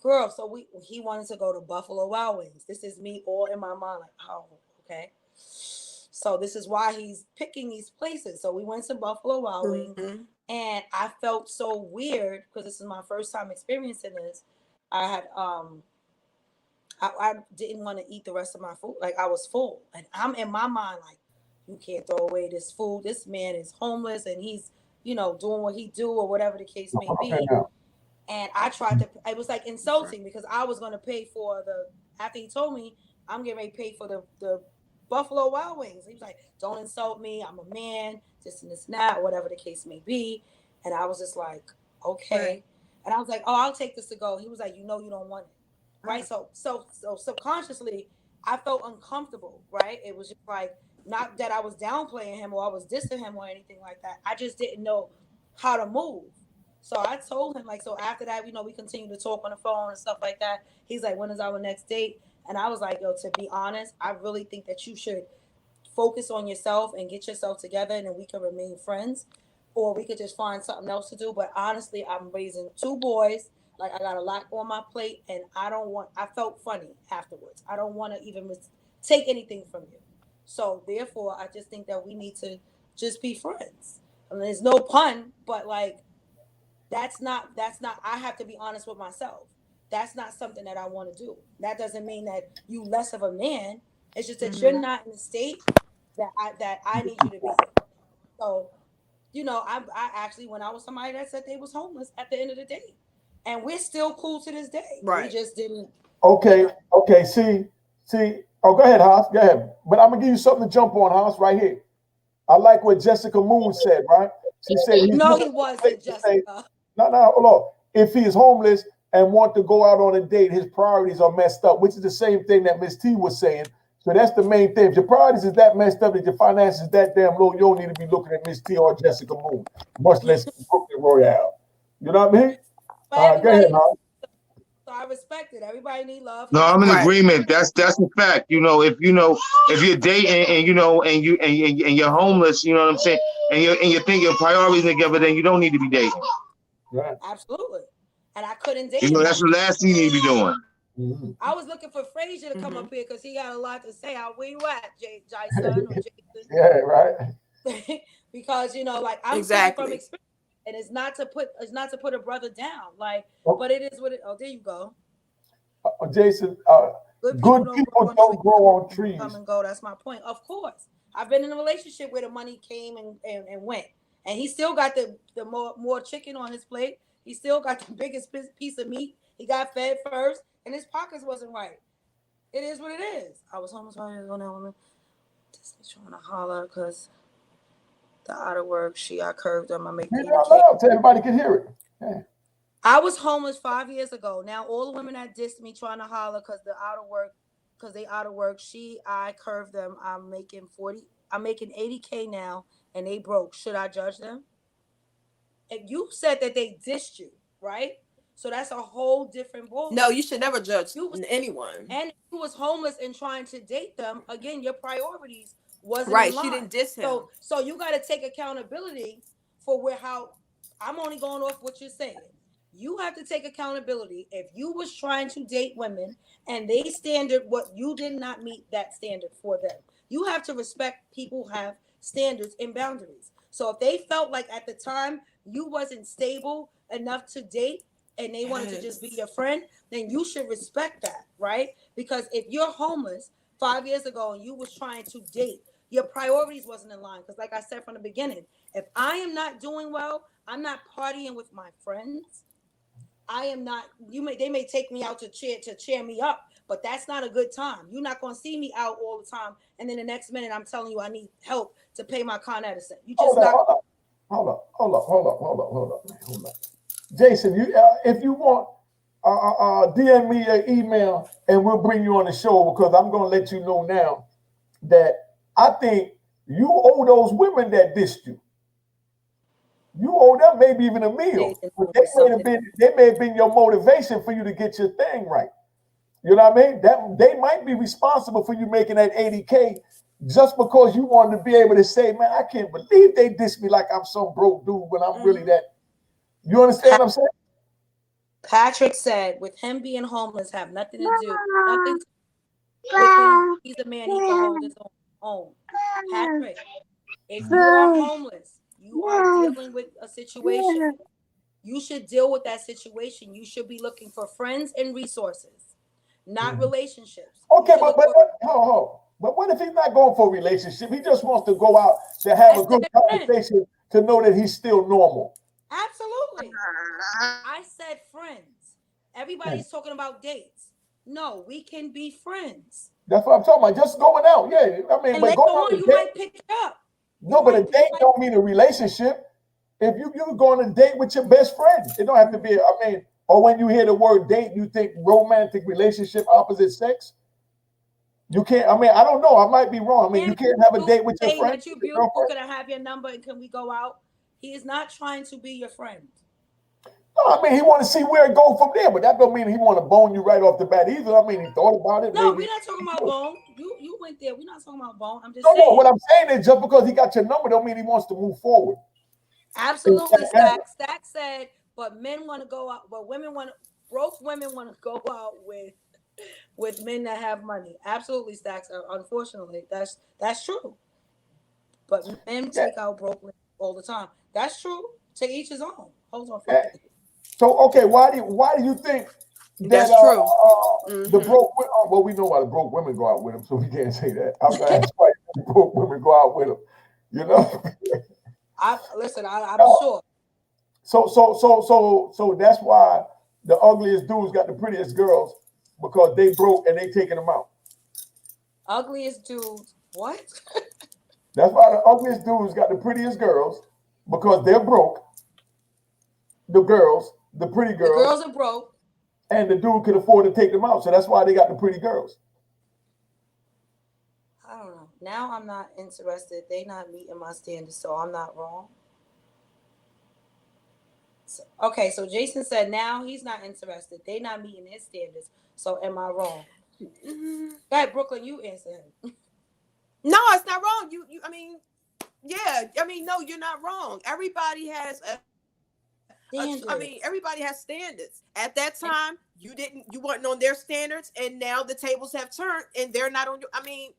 Girl, so he wanted to go to Buffalo Wild Wings. This is me all in my mind, like, oh, okay. So this is why he's picking these places. So we went to Buffalo Wild Wings, and I felt so weird because this is my first time experiencing this. I had I didn't want to eat the rest of my food. Like, I was full, and I'm in my mind like, you can't throw away this food. This man is homeless, and he's doing what he do or whatever the case may be. And I tried to, it was like insulting because I was going to pay for after he told me I'm getting ready to pay for the Buffalo Wild Wings. He was like, don't insult me. I'm a man, this and this and that, whatever the case may be. And I was just like, okay. Right. And I was like, oh, I'll take this to go. He was like, you don't want it. Right. So subconsciously I felt uncomfortable. Right. It was just like, not that I was downplaying him or I was dissing him or anything like that. I just didn't know how to move. So I told him, like, so after that, we continued to talk on the phone and stuff like that. He's like, when is our next date? And I was like, yo, to be honest, I really think that you should focus on yourself and get yourself together, and then we can remain friends, or we could just find something else to do. But honestly, I'm raising 2 boys. Like, I got a lot on my plate, and I felt funny afterwards. I don't want to even take anything from you. So therefore, I just think that we need to just be friends. I mean, there's no pun, but like, that's not I have to be honest with myself. That's not something that I want to do. That doesn't mean that you less of a man. It's just that you're not in the state that I need you to be. So, I actually went out with somebody that said they was homeless at the end of the day. And we're still cool to this day. Right. We just didn't. Okay. See. Oh, go ahead, Haas. Go ahead. But I'm gonna give you something to jump on, Haas, right here. I like what Jessica Moon said, right? She said he wasn't, Jessica. No, hold on. If he is homeless and want to go out on a date, his priorities are messed up, which is the same thing that Miss T was saying. So that's the main thing. If your priorities is that messed up, that your finances is that damn low, you don't need to be looking at Miss T or Jessica Moon, much less Brooklyn Royale. You know what I mean? Go ahead, so I respect it. Everybody need love. No, I'm in agreement. That's a fact. If you're dating and you're homeless, you know what I'm saying, and you think your priorities together, then you don't need to be dating. Right. Absolutely. And I couldn't date. That's the last thing you need to be doing. Mm-hmm. I was looking for Frazier to come up here because he got a lot to say. Where you at, Jason or Jason? Yeah, right. Because like, I'm saying from experience, and it's not to put a brother down, like, but it is what it. Oh, there you go. Jason, good people don't grow on trees. Come and go. That's my point. Of course, I've been in a relationship where the money came and went, and he still got the more chicken on his plate. He still got the biggest piece of meat. He got fed first, and his pockets wasn't right. It is what it is. I was homeless on that woman. Just trying to holler because the out of work. I curved them. I make so everybody can hear it. Yeah. I was homeless 5 years ago. Now all the women that dissed me trying to holler because they out of work. I curved them. I'm making 80K now, and they broke. Should I judge them? And you said that they dissed you, right? So that's a whole different ball. No, you should never judge anyone. And you was homeless and trying to date them. Again, your priorities wasn't right. In line. She didn't diss him. So you got to take accountability for how I'm only going off what you're saying. You have to take accountability. If you was trying to date women and they standard what you did not meet that standard for them, you have to respect people have standards and boundaries. So if they felt like at the time you wasn't stable enough to date and they wanted to just be your friend, then you should respect that, right? Because if you're homeless, 5 years ago and you was trying to date, your priorities wasn't in line. Because like I said from the beginning, if I am not doing well, I'm not partying with my friends. I am not. They may take me out to cheer me up, but that's not a good time. You're not gonna see me out all the time, and then the next minute I'm telling you I need help to pay my Con Edison. You just hold up. Jason, if you want, DM me an email and we'll bring you on the show, because I'm gonna let you know now that I think you owe those women that dissed you. You owe them maybe even a meal. They may have been your motivation for you to get your thing right. You know what I mean? That they might be responsible for you making that 80K just because you wanted to be able to say, man, I can't believe they dissed me like I'm some broke dude when I'm really that. You understand what I'm saying? Patrick said, with him being homeless, have nothing to do. Nothing to he's a man, he can hold his own. Patrick, if you are homeless, you are dealing with a situation. You should deal with that situation. You should be looking for friends and resources, not relationships. Okay, but what if he's not going for a relationship? He just wants to go out to have a good conversation to know that he's still normal. Absolutely. I said friends. Everybody's talking about dates. No, we can be friends. That's what I'm talking about. Just going out. Yeah. I mean, and but later on, you might pick it up. No, but a date don't mean a relationship. If you go on a date with your best friend, it don't have to be, or when you hear the word date, you think romantic relationship, opposite sex. You can't, I don't know. I might be wrong. You can't have a date with your friend. That you're beautiful, can I have your number and can we go out? He is not trying to be your friend. No, he want to see where it goes from there, but that don't mean he want to bone you right off the bat either. He thought about it. No, we're not talking about bone. You went there. We're not talking about bone. I'm just saying. No, what I'm saying is just because he got your number don't mean he wants to move forward. Absolutely, Stack. Stack said, but men want to go out, but broke women want to go out with men that have money. Absolutely, Stacks. Unfortunately, that's true. But men take out broke women all the time. That's true. To each his own. Hold on. So okay, why do you think that's true? The broke women. Well, we know why the broke women go out with him, so we can't say that. I'm gonna ask why the broke women go out with him. You know. I'm sure. So that's why the ugliest dudes got the prettiest girls, because they broke and they taking them out. Ugliest dudes, what? That's why the ugliest dudes got the prettiest girls, because they're broke. The girls, the pretty girls. The girls are broke. And the dude could afford to take them out. So that's why they got the pretty girls. I don't know. Now I'm not interested. They not meeting my standards, so I'm not wrong. So Jason said now he's not interested. They not meeting his standards. So am I wrong? Go ahead, Brooklyn, you answer him. No, it's not wrong. No, you're not wrong. Everybody has everybody has standards. At that time, you weren't on their standards, and now the tables have turned, and they're not on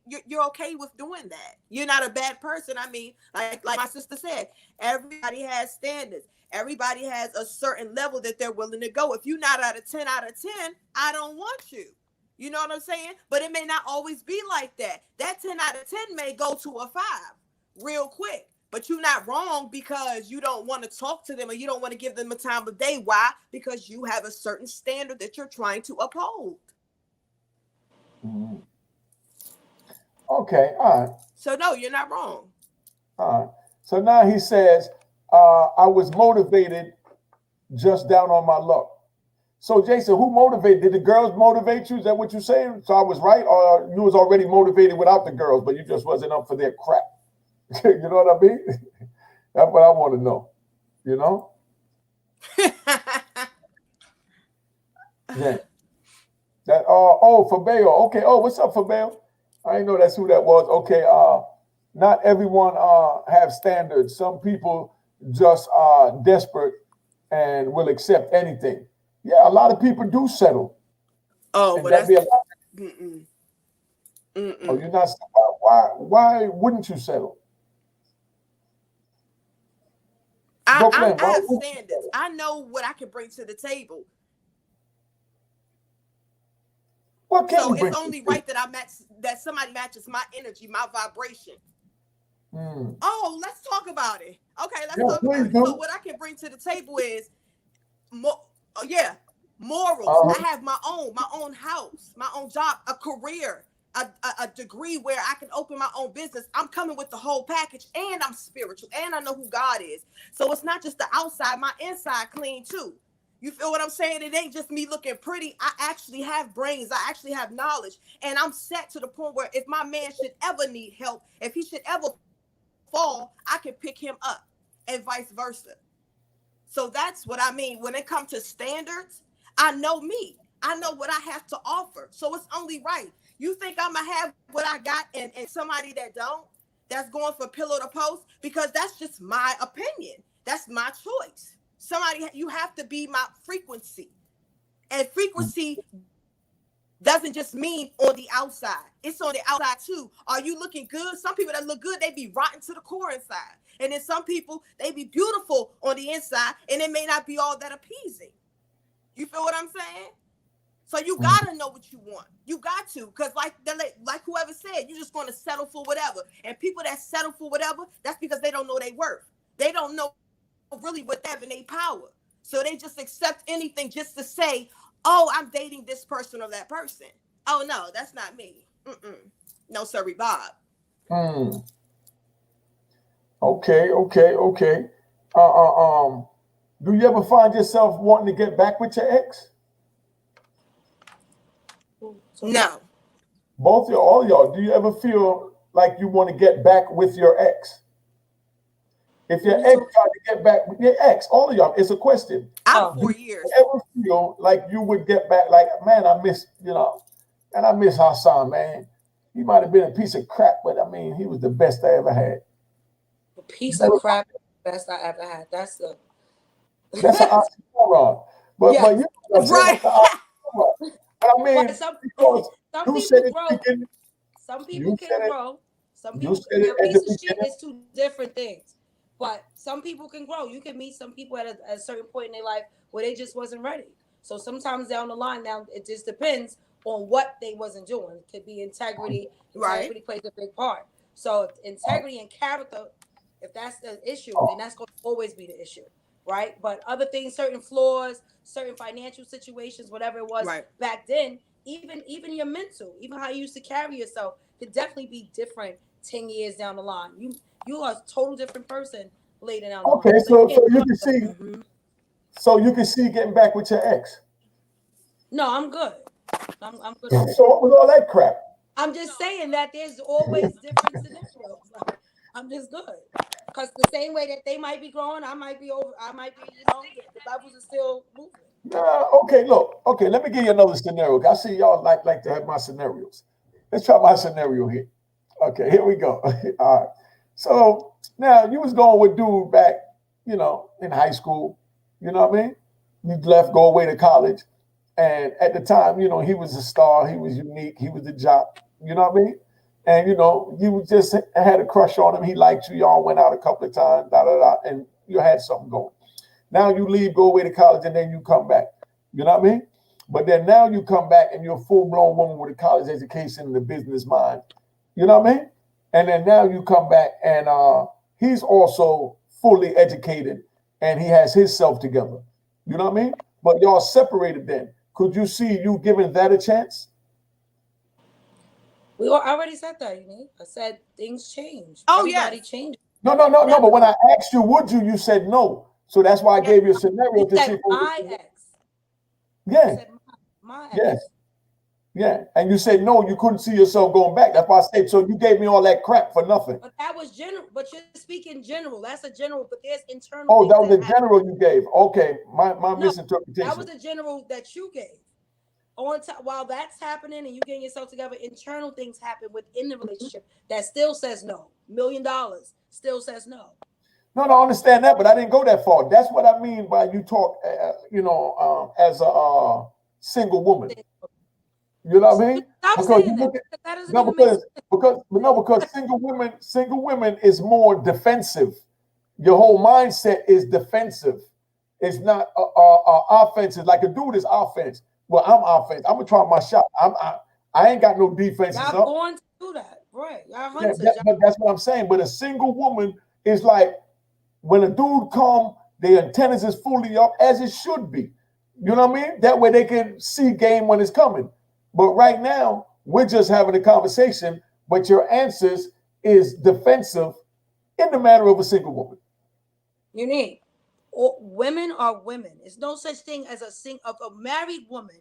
your. You're okay with doing that. You're not a bad person. Like my sister said, everybody has standards. Everybody has a certain level that they're willing to go. If you're not at a 10 out of 10, I don't want you. You know what I'm saying? But it may not always be like that. That 10 out of 10 may go to a 5 real quick. But you're not wrong because you don't want to talk to them or you don't want to give them a time of day. Why? Because you have a certain standard that you're trying to uphold. Mm-hmm. Okay, all right. So no, you're not wrong. All right. So now he says, I was motivated just down on my luck. So Jason, who motivated? Did the girls motivate you? Is that what you're saying? So I was right, or you was already motivated without the girls, but you just wasn't up for their crap? You know what I mean? That's what I want to know. You know? Yeah. That Fabio. Okay. Oh, what's up, Fabio? I didn't know that's who that was. Okay. Not everyone have standards. Some people just are desperate and will accept anything. Yeah, a lot of people do settle. Oh, but that's Oh, you're not. Why wouldn't you settle? I have standards. I know what I can bring to the table. What can So you it's bring? only right that that somebody matches my energy, my vibration. Mm. Oh, let's talk about it. Okay, let's Yeah, talk please about it. do. So what I can bring to the table is morals. Uh-huh. I have my own house, my own job, a career, a degree where I can open my own business. I'm coming with the whole package, and I'm spiritual, and I know who God is. So it's not just the outside, my inside clean too. You feel what I'm saying? It ain't just me looking pretty. I actually have brains. I actually have knowledge. And I'm set to the point where if my man should ever need help, if he should ever fall, I can pick him up and vice versa. So that's what I mean. When it comes to standards, I know me. I know what I have to offer. So it's only right. You think I'm going to have what I got and somebody that don't, that's going for pillow to post? Because that's just my opinion. That's my choice. Somebody, you have to be my frequency. And frequency doesn't just mean on the outside. It's on the outside too. Are you looking good? Some people that look good, they be rotten to the core inside. And then some people, they be beautiful on the inside, and it may not be all that appeasing. You feel what I'm saying? So you gotta know what you want. You got to, because like whoever said, you're just gonna settle for whatever. And people that settle for whatever, that's because they don't know their worth. They don't know really what they have in their power. So they just accept anything just to say, oh, I'm dating this person or that person. Oh no, that's not me. No, sorry, Bob. Okay. Do you ever find yourself wanting to get back with your ex? No. Both y'all, all y'all. Do you ever feel like you want to get back with your ex? If your ex tried to get back with your ex, all of y'all, it's a question. I'm 4 years. Do you ever feel like you would get back, like, man, I miss Hassan, man. He might have been a piece of crap, but I mean, he was the best I ever had. A piece of crap, best I ever had. That's an oxymoron. But yes. but you know what I'm saying? Right. That's an oxymoron. But I mean, some because people you said it grow. beginning, Some people can grow. Some you people said now, it at piece the of shit beginning. is two different things. But some people can grow. You can meet some people at a certain point in their life where they just wasn't ready. So sometimes down the line, now it just depends on what they wasn't doing. It could be integrity. Integrity plays a big part. So integrity and character, if that's the issue, then that's going to always be the issue, right? But other things, certain flaws, certain financial situations, whatever it was back then, even your mental, even how you used to carry yourself, could definitely be different 10 years down the line. You are a total different person later down the line. Okay, so you can see, so you can see getting back with your ex. No, I'm good. I'm good. So what was all that crap? I'm just saying that there's always different scenarios. I'm just good. Because the same way that they might be growing, I might be over, I might be, the levels are still moving. Okay, look. Okay, let me give you another scenario. I see y'all like to have my scenarios. Let's try my scenario here. Okay, here we go. All right. So now you was going with dude back, in high school. You know what I mean? You left, go away to college. And at the time, he was a star. He was unique. He was the jock. You know what I mean? And, you just had a crush on him. He liked you. Y'all went out a couple of times, and you had something going. Now you leave, go away to college, and then you come back. You know what I mean? But then now you come back and you're a full-blown woman with a college education and a business mind. You know what I mean? And then now you come back and he's also fully educated and he has his self together. You know what I mean? But y'all separated then. Could you see you giving that a chance? We already said that, I said things change. Oh, everybody changes. No. But when I asked you, would you said no. So that's why I gave you a scenario to see. My ex. Yeah. You said my ex. Yes. Yeah. And you said no, you couldn't see yourself going back. That's why I said, so you gave me all that crap for nothing. But that was general. But you're speaking general. That's a general, but there's internal. Oh, that was a general you gave. Okay. My misinterpretation. That was a general that you gave. While that's happening and you getting yourself together, internal things happen within the relationship that still says no. $1 million still says no. No, I understand that, but I didn't go that far. That's what I mean by you talk, as a single woman. You know what I mean? Because single women is more defensive. Your whole mindset is defensive. It's not offensive. Like a dude is offense. Well, I'm offense. I'm gonna try my shot. I ain't got no defenses Y'all up. born to do that, right? Y'all Yeah, hunters. but that's what I'm saying. But a single woman is like when a dude come, their antennas is fully up as it should be. You know what I mean? That way they can see game when it's coming. But right now, we're just having a conversation, but your answers is defensive in the manner of a single woman. Unique. Or women are women. There's no such thing as a married woman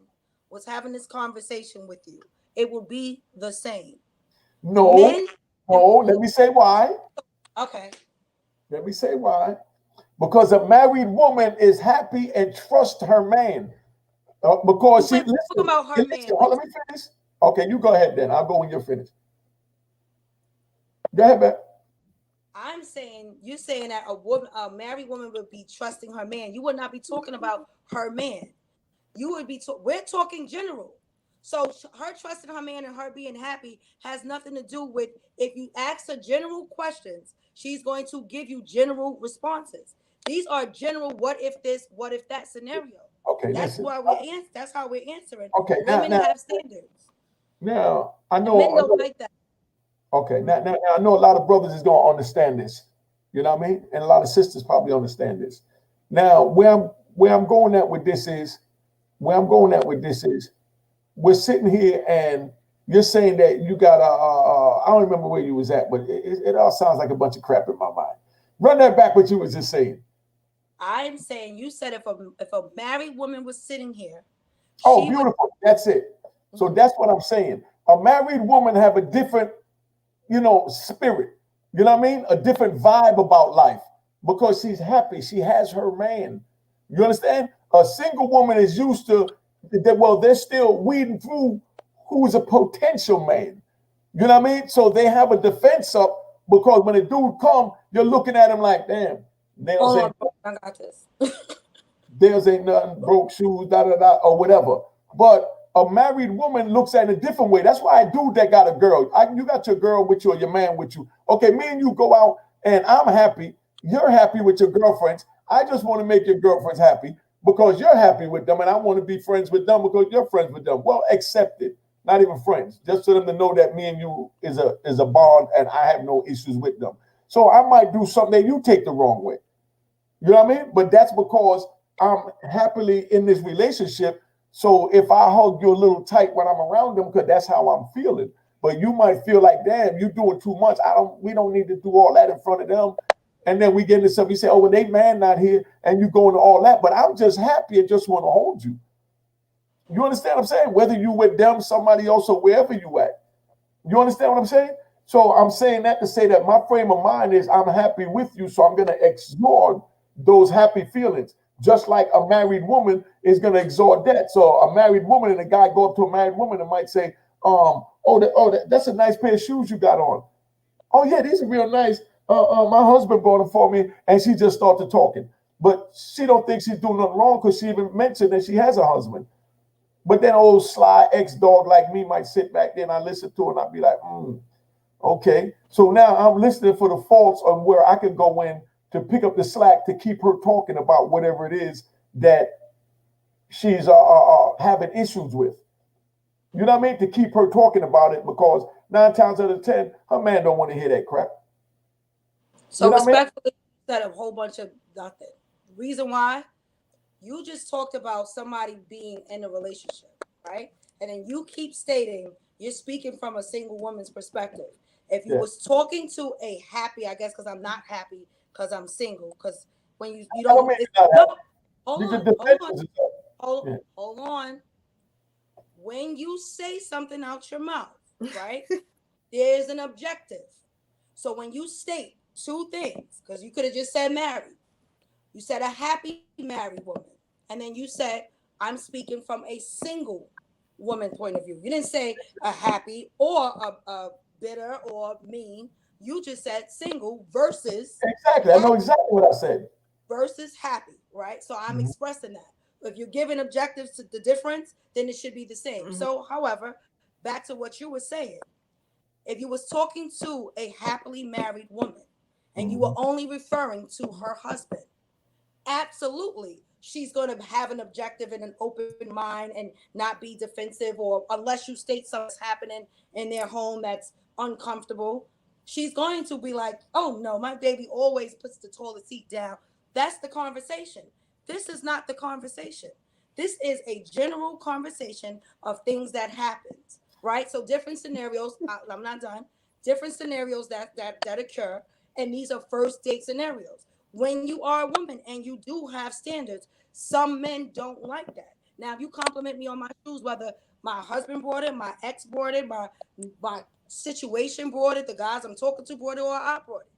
was having this conversation with you. It will be the same. No, Men. no, let me say why. Okay. Let me say why. Because a married woman is happy and trusts her man. Because she We're talking about her man. let me finish. Okay, you go ahead then. I'll go when you're finished. Go ahead, man. I'm saying you're saying that a married woman would be trusting her man. You would not be talking about her man. You would be. We're talking general. So her trusting her man and her being happy has nothing to do with if you ask her general questions, she's going to give you general responses. These are general what if this, what if that scenario. Okay, That's listen. why that's how we're answering. Okay, Women have standards. now I And men don't know. like that. Okay, now I know a lot of brothers is gonna understand this. You know what I mean? And a lot of sisters probably understand this. Now, where I'm going at with this is we're sitting here and you're saying that you got I don't remember where you was at, but it all sounds like a bunch of crap in my mind. Run that back what you was just saying. I'm saying you said if a married woman was sitting here, Oh, she would. beautiful. That's it. So that's what I'm saying. A married woman have a different, spirit. You know what I mean? A different vibe about life because she's happy. She has her man. You understand? A single woman is used to that. Well, they're still weeding through who's a potential man. You know what I mean? So they have a defense up because when a dude come, you're looking at him like, damn, nails Hold ain't on, I got this. theirs ain't nothing, broke shoes, da da da, or whatever. But a married woman looks at it a different way. That's why a dude that got a girl, you got your girl with you or your man with you. Okay, me and you go out and I'm happy. You're happy with your girlfriends. I just want to make your girlfriends happy because you're happy with them and I want to be friends with them because you're friends with them. Well, accept it. Not even friends. Just for them to know that me and you is a bond and I have no issues with them. So I might do something that you take the wrong way. You know what I mean? But that's because I'm happily in this relationship. So if I hug you a little tight when I'm around them, because that's how I'm feeling. But you might feel like, damn, you're doing too much. We don't need to do all that in front of them. And then we get into something, you say, oh, well, they man not here, and you go into all that. But I'm just happy and just want to hold you. You understand what I'm saying? Whether you with them, somebody else, or wherever you at. You understand what I'm saying? So I'm saying that to say that my frame of mind is I'm happy with you, so I'm going to exhort those happy feelings. Just like a married woman is going to exhort that. So a married woman and a guy go up to a married woman and might say, that's a nice pair of shoes you got on. Oh yeah, these are real nice. My husband bought them for me, and she just started talking. But she don't think she's doing nothing wrong because she even mentioned that she has a husband. But then old sly ex-dog like me might sit back there and I listen to it and I'd be like, okay. So now I'm listening for the faults of where I can go in to pick up the slack to keep her talking about whatever it is that she's having issues with. You know what I mean? To keep her talking about it because 9 times out of 10, her man don't want to hear that crap. So you know respectfully, you said a whole bunch of nothing. The reason why you just talked about somebody being in a relationship, right? And then you keep stating you're speaking from a single woman's perspective. If you was talking to a happy, I guess, because I'm not happy because I'm single. Because when you I don't don't, mean it's, not no, hold on. When you say something out your mouth, right? There's an objective. So when you state two things, because you could have just said married, you said a happy married woman, and then you said I'm speaking from a single woman point of view. You didn't say a happy or a bitter or mean. You just said single versus exactly. I know exactly what I said. versus happy, right? So I'm expressing that. If you're giving objectives to the difference, then it should be the same. So, however, back to what you were saying, if you was talking to a happily married woman and you were only referring to her husband, absolutely, she's going to have an objective and an open mind and not be defensive, or unless you state something's happening in their home that's uncomfortable, she's going to be like, oh no, my baby always puts the toilet seat down. That's the conversation. This is not the conversation. This is a general conversation of things that happens, right? So different scenarios, I'm not done, different scenarios that occur, and these are first date scenarios. When you are a woman and you do have standards, some men don't like that. Now, if you compliment me on my shoes, whether my husband brought it, my ex brought it, my situation brought it, the guys I'm talking to brought it, or I brought it,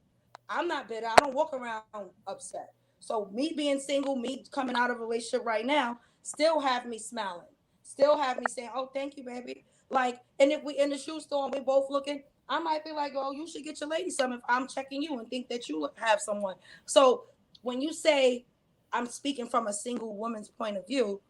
I'm not bitter. I don't walk around upset. So me being single, me coming out of a relationship right now, still have me smiling, still have me saying, oh, thank you, baby. Like, and if we in the shoe store and we both looking, I might be like, oh, you should get your lady some if I'm checking you and think that you have someone. So when you say I'm speaking from a single woman's point of view,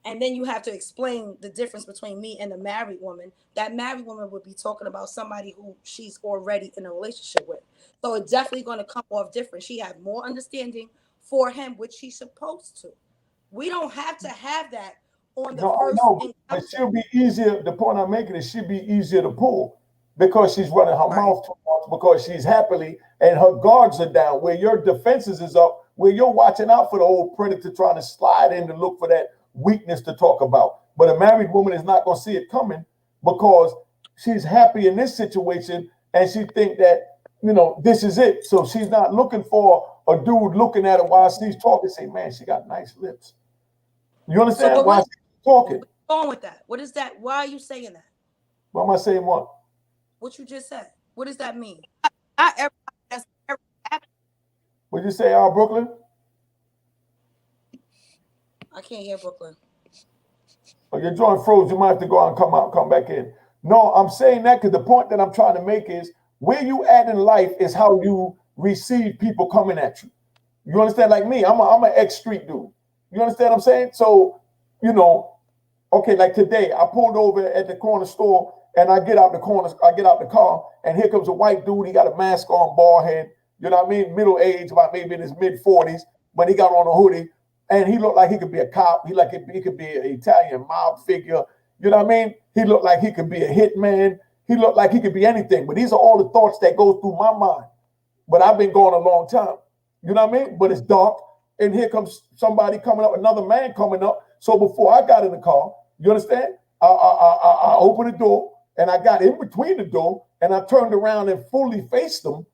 and then you have to explain the difference between me and the married woman, that married woman would be talking about somebody who she's already in a relationship with. So it's definitely going to come off different. She has more understanding for him, which she's supposed to. We don't have to have that on the first encounter. But she'll be easier. The point I'm making is she'll be easier to pull because she's running her mouth too much, because she's happily and her guards are down, where your defenses is up, where you're watching out for the old predator trying to slide in to look for that weakness to talk about. But a married woman is not going to see it coming because she's happy in this situation and she think that, this is it. So she's not looking for a dude looking at her while she's talking, say, man, she got nice lips. You understand? So why she's talking? What's wrong with that? What is that? Why are you saying that? Why am I saying what? What you just said. What does that mean? Not everybody that's ever happened. What'd you say, Brooklyn? I can't hear Brooklyn. Oh, your joint froze. You might have to go out and come back in. No, I'm saying that because the point that I'm trying to make is where you at in life is how you receive people coming at you. You understand? Like me, I'm an ex-street dude. You understand what I'm saying? So, okay, like today, I pulled over at the corner store and I get out the car, and here comes a white dude. He got a mask on, bald head, you know what I mean? Middle age, about maybe in his mid-40s, but he got on a hoodie. And he looked like he could be a cop. He could be an Italian mob figure. You know what I mean? He looked like he could be a hitman. He looked like he could be anything. But these are all the thoughts that go through my mind. But I've been going a long time. You know what I mean? But it's dark. And here comes somebody coming up, another man coming up. So before I got in the car, you understand? I opened the door and I got in between the door and I turned around and fully faced them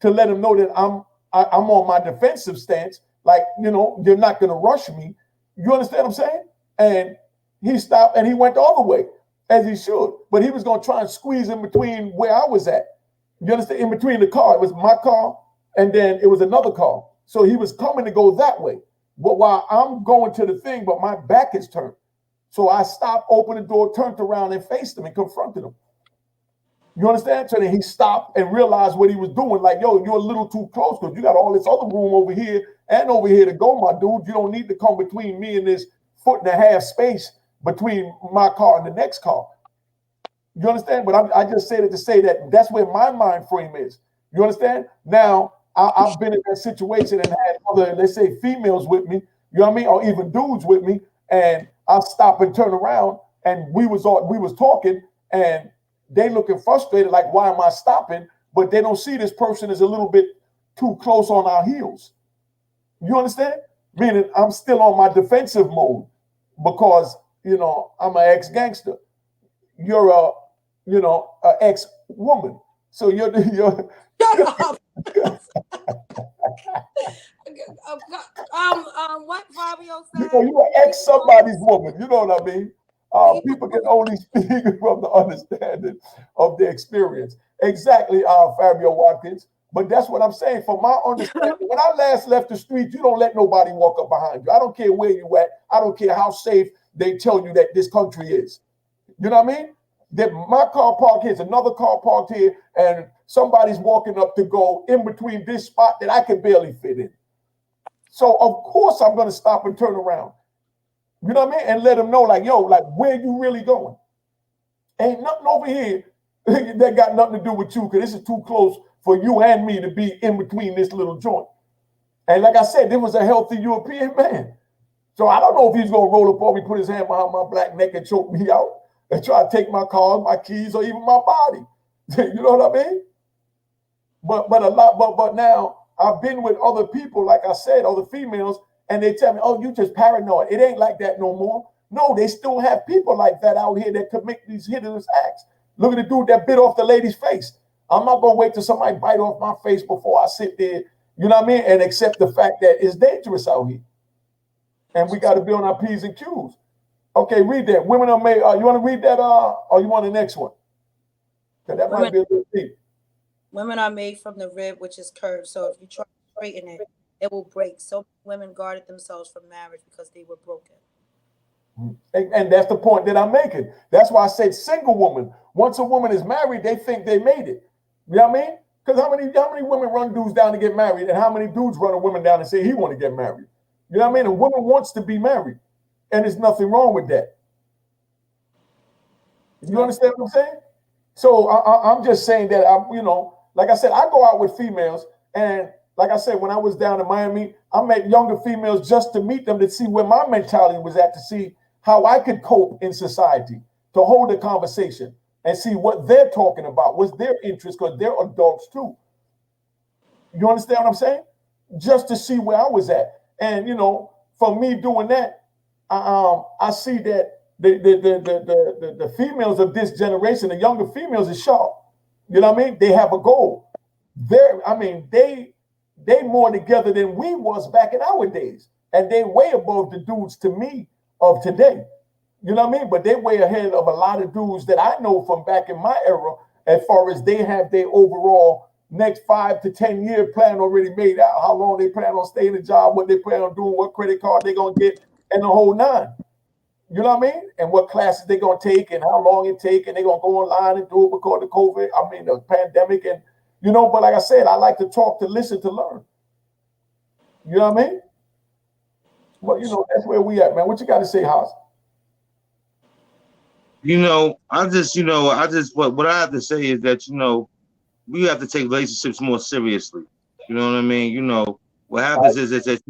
to let them know that I'm on my defensive stance. Like, you're not going to rush me. You understand what I'm saying? And he stopped and he went the other way, as he should. But he was going to try and squeeze in between where I was at. You understand? In between the car. It was my car and then it was another car. So he was coming to go that way. But while I'm going to the thing, but my back is turned. So I stopped, opened the door, turned around and faced him and confronted him. You understand? So then he stopped and realized what he was doing. Like, yo, you're a little too close because you got all this other room over here and over here to go, my dude. You don't need to come between me and this 1.5 foot space between my car and the next car. You understand? But I just said it to say that that's where my mind frame is. You understand? Now, I've been in that situation and had other, let's say, females with me, you know what I mean? Or even dudes with me. And I stop and turn around and we was talking and they looking frustrated, like, why am I stopping? But they don't see this person as a little bit too close on our heels. You understand? Meaning I'm still on my defensive mode because, I'm an ex-gangster. You're an ex-woman. So you're Shut up. What Fabio said? You're an ex-somebody's woman. You know what I mean? People can only speak from the understanding of the experience. Exactly, Fabio Watkins. But that's what I'm saying. From my understanding, when I last left the street, you don't let nobody walk up behind you. I don't care where you at. I don't care how safe they tell you that this country is. You know what I mean? That my car parked here, another car parked here, and somebody's walking up to go in between this spot that I can barely fit in. So of course I'm going to stop and turn around. You know what I mean? And let them know, like, yo, like, where you really going? Ain't nothing over here that got nothing to do with you, because this is too close for you and me to be in between this little joint. And like I said, there was a healthy European man. So I don't know if he's gonna roll up on me, put his hand behind my black neck and choke me out and try to take my cars, my keys, or even my body. You know what I mean? But now I've been with other people, like I said, other females, and they tell me, oh, you just paranoid. It ain't like that no more. No, they still have people like that out here that commit these hideous acts. Look at the dude that bit off the lady's face. I'm not gonna wait till somebody bite off my face before I sit there, you know what I mean, and accept the fact that it's dangerous out here. And we got to be on our P's and Q's. Okay, read that. Women are made. You want to read that, or you want the next one? Because that might be a little deep. Women are made from the rib, which is curved. So if you try to straighten it, it will break. So women guarded themselves from marriage because they were broken. And that's the point that I'm making. That's why I said single woman. Once a woman is married, they think they made it. You know what I mean? Because how many women run dudes down to get married, and how many dudes run a woman down and say he want to get married? You know what I mean? A woman wants to be married, and there's nothing wrong with that. You understand what I'm saying? So I'm just saying that like I said, I go out with females, and like I said, when I was down in Miami, I met younger females just to meet them, to see where my mentality was at, to see how I could cope in society, to hold a conversation and see what they're talking about, what's their interest, because they're adults too. You understand what I'm saying? Just to see where I was at. And for me doing that, I see that the females of this generation, the younger females, are sharp. You know what I mean? They have a goal. They more together than we was back in our days, and they way above the dudes to me of today. You know what I mean? But they way ahead of a lot of dudes that I know from back in my era, as far as they have their overall next 5 to 10 year plan already made out, how long they plan on staying in the job, what they plan on doing, what credit card they're going to get, and the whole nine. You know what I mean? And what classes they're going to take and how long it take, and they're going to go online and do it because of COVID, the pandemic. And, but like I said, I like to talk, to listen, to learn. You know what I mean? Well, that's where we at, man. What you got to say, Haas? What I have to say is that, we have to take relationships more seriously. You know what I mean? What happens is that,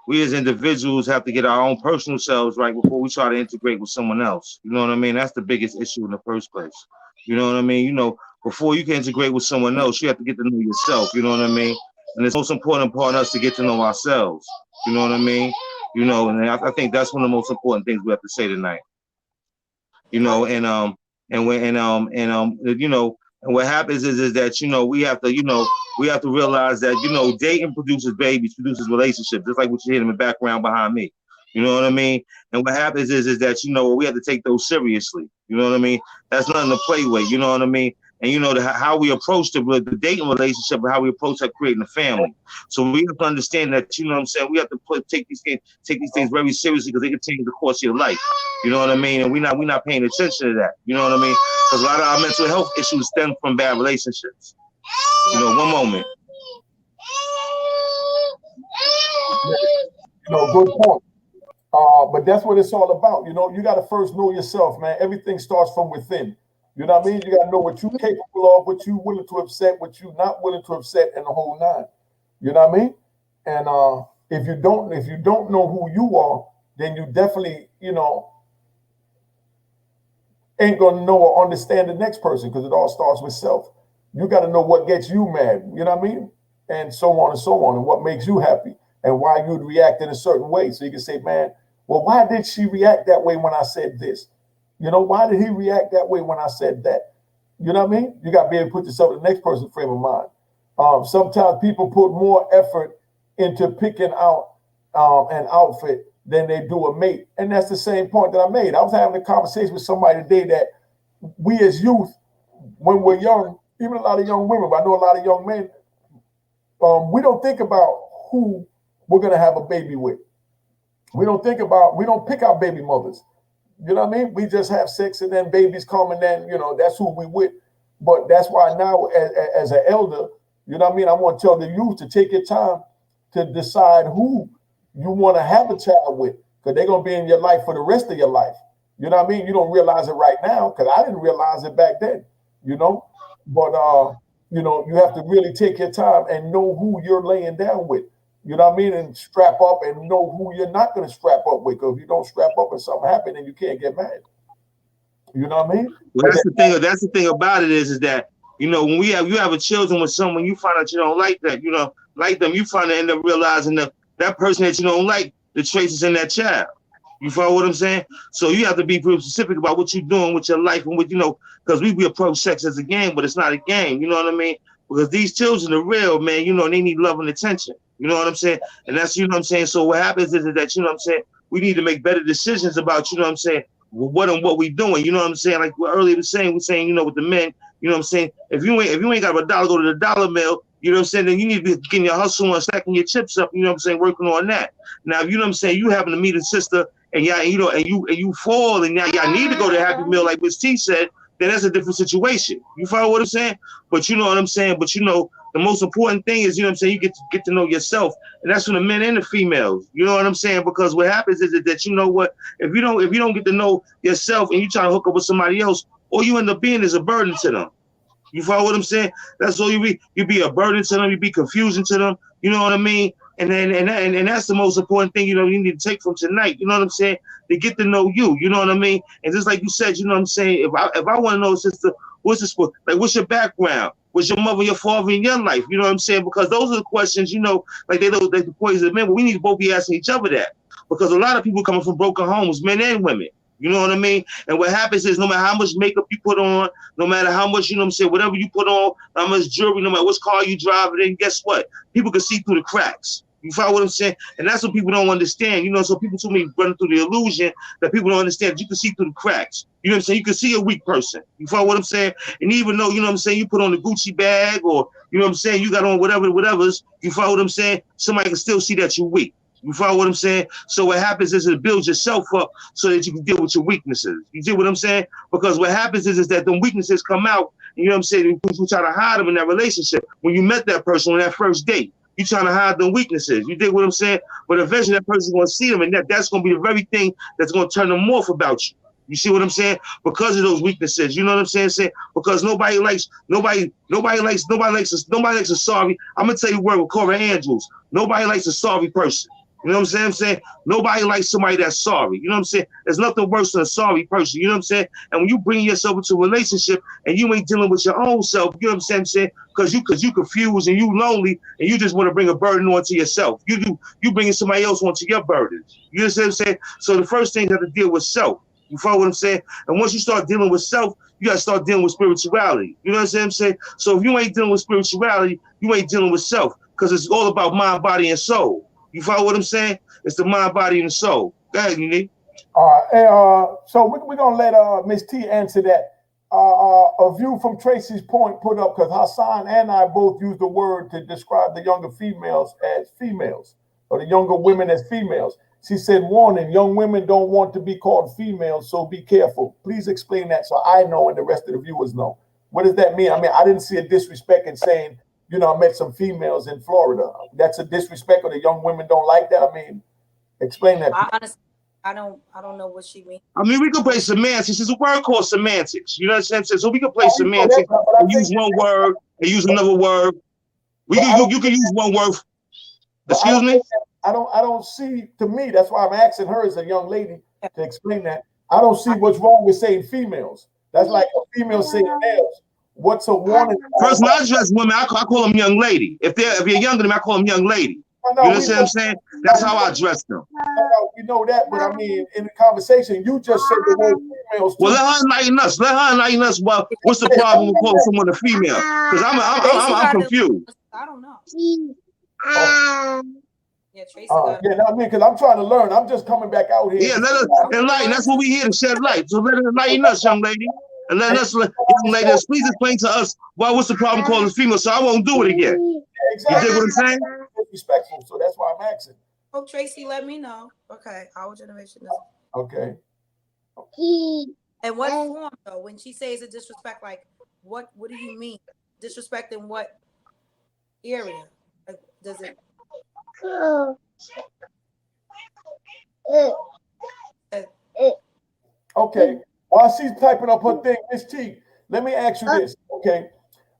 we as individuals have to get our own personal selves right before we try to integrate with someone else. You know what I mean? That's the biggest issue in the first place. You know what I mean? Before you can integrate with someone else, you have to get to know yourself. You know what I mean? And it's most important part of us to get to know ourselves. You know what I mean? And I think that's one of the most important things we have to say tonight. And what happens is that, we have to realize that, dating produces babies, produces relationships, just like what you hear in the background behind me. You know what I mean? And what happens is that, we have to take those seriously. You know what I mean? That's nothing to play with. You know what I mean? And how we approach the dating relationship and how we approach creating a family. So we have to understand that, we have to take these things very seriously, because they can change the course of your life. You know what I mean? And we're not paying attention to that. You know what I mean? Because a lot of our mental health issues stem from bad relationships. One moment. Good point. But that's what it's all about. You got to first know yourself, man. Everything starts from within. You know what I mean? You got to know what you're capable of, what you're willing to accept, what you're not willing to accept, and the whole nine. You know what I mean? And if you don't know who you are, then you definitely, ain't gonna know or understand the next person, because it all starts with self. You got to know what gets you mad. You know what I mean? And so on and so on, and what makes you happy, and why you'd react in a certain way. So you can say, man, well, why did she react that way when I said this? Why did he react that way when I said that? You know what I mean? You got to be able to put yourself in the next person's frame of mind. Sometimes people put more effort into picking out an outfit than they do a mate. And that's the same point that I made. I was having a conversation with somebody today that we as youth, when we're young, even a lot of young women, but I know a lot of young men, we don't think about who we're going to have a baby with. We don't pick our baby mothers. You know what I mean? We just have sex and then babies come, and then, that's who we with. But that's why now as an elder, you know what I mean? I want to tell the youth to take your time to decide who you want to have a child with, because they're going to be in your life for the rest of your life. You know what I mean? You don't realize it right now, because I didn't realize it back then, But, you have to really take your time and know who you're laying down with. You know what I mean? And strap up and know who you're not going to strap up with. Because if you don't strap up and something happens, then you can't get mad. You know what I mean? Well, that's the thing about it is that, you know, when you have a children with someone, you find out you don't like that, you know, like them, you find out end up realizing that person that you don't like, the traits is in that child. You follow what I'm saying? So you have to be pretty specific about what you're doing with your life and what, you know, because we approach sex as a game, but it's not a game. You know what I mean? Because these children are real, man. You know, they need love and attention. You know what I'm saying? And that's, you know what I'm saying? So what happens is that, you know what I'm saying, we need to make better decisions about, you know what I'm saying, what we doing. You know what I'm saying? Like what earlier we're saying, you know, with the men, you know what I'm saying? If you ain't got a dollar, go to the dollar mill, you know what I'm saying? Then you need to be getting your hustle and stacking your chips up, you know what I'm saying, working on that. Now, you know what I'm saying, you happen to meet a sister and y'all, you know, and you fall and now y'all need to go to Happy Meal, like Miss T said, then that's a different situation. You follow what I'm saying? But you know what I'm saying? But you know, the most important thing is, you know what I'm saying, you get to know yourself. And that's for the men and the females. You know what I'm saying? Because what happens is that, you know what, if you don't get to know yourself and you try to hook up with somebody else, all you end up being is a burden to them. You follow what I'm saying? That's all you be. You be a burden to them. You be confusing to them. You know what I mean? And that's the most important thing, you know, you need to take from tonight. You know what I'm saying? To get to know you. You know what I mean? And just like you said, you know what I'm saying? If I want to know, sister, what's this for? Like, what's your background? What's your mother, your father in your life? You know what I'm saying? Because those are the questions, you know, like the poison of men. But we need to both be asking each other that. Because a lot of people coming from broken homes, men and women. You know what I mean? And what happens is no matter how much makeup you put on, no matter how much, you know what I'm saying, whatever you put on, how much jewelry, no matter what car you drive, then guess what? People can see through the cracks. You follow what I'm saying? And that's what people don't understand. You know, so people told me running through the illusion that people don't understand. You can see through the cracks. You know what I'm saying? You can see a weak person. You follow what I'm saying? And even though, you know what I'm saying, you put on a Gucci bag or, you know what I'm saying, you got on whatever's, you follow what I'm saying? Somebody can still see that you're weak. You follow what I'm saying? So what happens is it builds yourself up so that you can deal with your weaknesses. You see what I'm saying? Because what happens is that them weaknesses come out, you know what I'm saying? You try to hide them in that relationship. When you met that person on that first date, you trying to hide them weaknesses. You dig what I'm saying? But eventually that person's going to see them, and that's going to be the very thing that's going to turn them off about you. You see what I'm saying? Because of those weaknesses. You know what I'm saying? Because nobody likes a sorry. I'm gonna tell you a word with Cora Andrews. Nobody likes a sorry person. You know what I'm saying? Nobody likes somebody that's sorry. You know what I'm saying? There's nothing worse than a sorry person. You know what I'm saying? And when you bring yourself into a relationship and you ain't dealing with your own self, you know what I'm saying? Because you confused and you lonely and you just want to bring a burden onto yourself. You bringing somebody else onto your burdens. You know what I'm saying? So the first thing you have to deal with self. You follow what I'm saying? And once you start dealing with self, you got to start dealing with spirituality. You know what I'm saying? So if you ain't dealing with spirituality, you ain't dealing with self, because it's all about mind, body, and soul. You follow what I'm saying? It's the mind, body, and the soul. Go ahead, Unique. All right. So we're going to let Miss T answer that. A view from Tracy's point put up, because Hassan and I both used the word to describe the younger females as females, or the younger women as females. She said, warning, young women don't want to be called females, so be careful. Please explain that so I know and the rest of the viewers know. What does that mean? I mean, I didn't see a disrespect in saying, you know, I met some females in Florida. That's a disrespect, or the young women don't like that? I mean, explain that. Honestly, I don't know what she means. I mean, we can play semantics. There's a word called semantics. You know what I'm saying? So we can play semantics and use one word and use another word. You can use one word. Excuse me? I don't see, to me, that's why I'm asking her as a young lady to explain that. I don't see what's wrong with saying females. That's like a female saying males. What's a warning? First, when I address women, I call them young lady. If you're younger than me, I call them young lady. You understand what I'm saying? That's how I address them. We know that, but I mean, in the conversation, you just said the word females too. Well, let her enlighten us. Let her enlighten us. Well, what's the problem with calling someone a female? Because I'm confused. I don't know. Yeah, Tracy. I mean, because I'm trying to learn. I'm just coming back out here. Yeah, let us enlighten. That's what we here to shed light. So let her enlighten us, young lady. And let us, young ladies, please explain to us what's the problem calling female, so I won't do it again. Yeah, exactly. You dig what I'm saying? Disrespectful, so that's why I'm asking. Oh, Tracy, let me know. Okay, our generation is. Okay. And what form though? When she says a disrespect, like what do you mean? Disrespect in what area? Like, does it? Okay. While she's typing up her thing, Miss T, let me ask you this. Okay.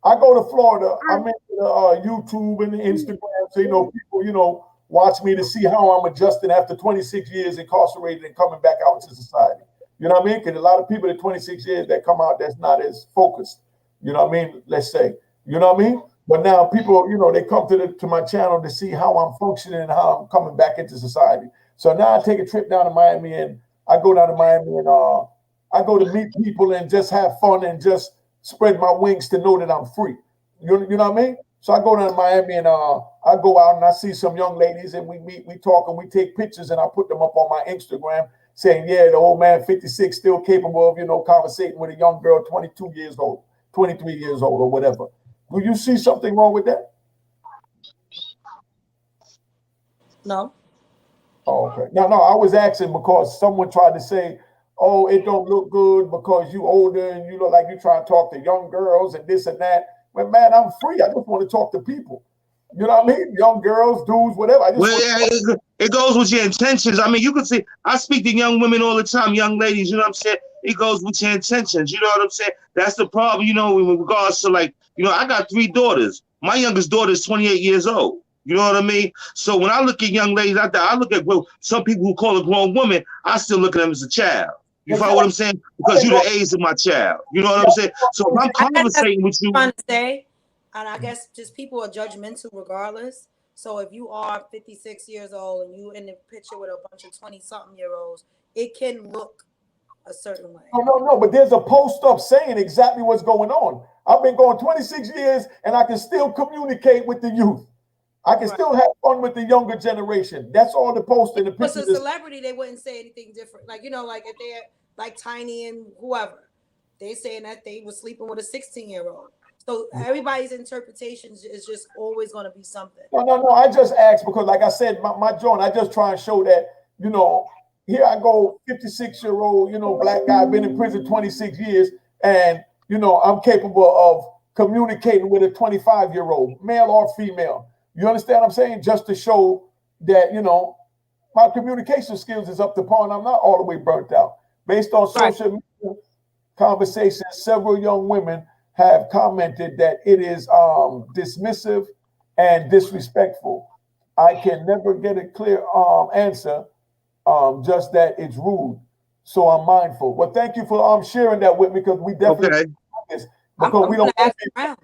I go to Florida. I'm into the YouTube and the Instagram. So, you know, people, you know, watch me to see how I'm adjusting after 26 years incarcerated and coming back out into society. You know what I mean? Because a lot of people at 26 years that come out, that's not as focused. You know what I mean? Let's say, you know what I mean? But now people, you know, they come to my channel to see how I'm functioning and how I'm coming back into society. So now I take a trip down to Miami, and I go down to Miami, and I go to meet people and just have fun and just spread my wings to know that I'm free. You know what I mean? So I go down to Miami, and I go out and I see some young ladies, and we meet, we talk, and we take pictures, and I put them up on my Instagram saying, yeah, the old man 56 still capable of, you know, conversating with a young girl 22 years old, 23 years old, or whatever. Do you see something wrong with that? No. Oh, okay. No, I was asking because someone tried to say, oh, it don't look good because you older and you look like you trying to talk to young girls and this and that. But man, I'm free. I just want to talk to people. You know what I mean? Young girls, dudes, whatever. It goes with your intentions. I mean, you can see, I speak to young women all the time, young ladies, you know what I'm saying? It goes with your intentions. You know what I'm saying? That's the problem, you know, in regards to, like, you know, I got 3 daughters. My youngest daughter is 28 years old. You know what I mean? So when I look at young ladies out there, I look at, well, some people who call a grown woman, I still look at them as a child. You follow what I'm saying? Because you're the age of my child. You know what I'm saying? So if I'm conversating with you, trying to say, and I guess just people are judgmental regardless. So if you are 56 years old and you in the picture with a bunch of 20-something-year-olds, it can look a certain way. No, but there's a post up saying exactly what's going on. I've been going 26 years and I can still communicate with the youth. I can still have fun with the younger generation. That's all the post in the picture. If it's a celebrity, they wouldn't say anything different. Like, you know, like if they're like Tiny and whoever, they saying that they were sleeping with a 16-year-old. So everybody's interpretation is just always going to be something. No. I just asked because, like I said, my joint, I just try and show that, you know, here I go, 56-year-old, you know, black guy, been in prison 26 years, and, you know, I'm capable of communicating with a 25-year-old, male or female. You understand what I'm saying? Just to show that, you know, my communication skills is up to par and I'm not all the way burnt out. Based on social media conversations, several young women have commented that it is dismissive and disrespectful. I can never get a clear answer, just that it's rude. So I'm mindful. Well, thank you for sharing that with me because we definitely because we don't ask around.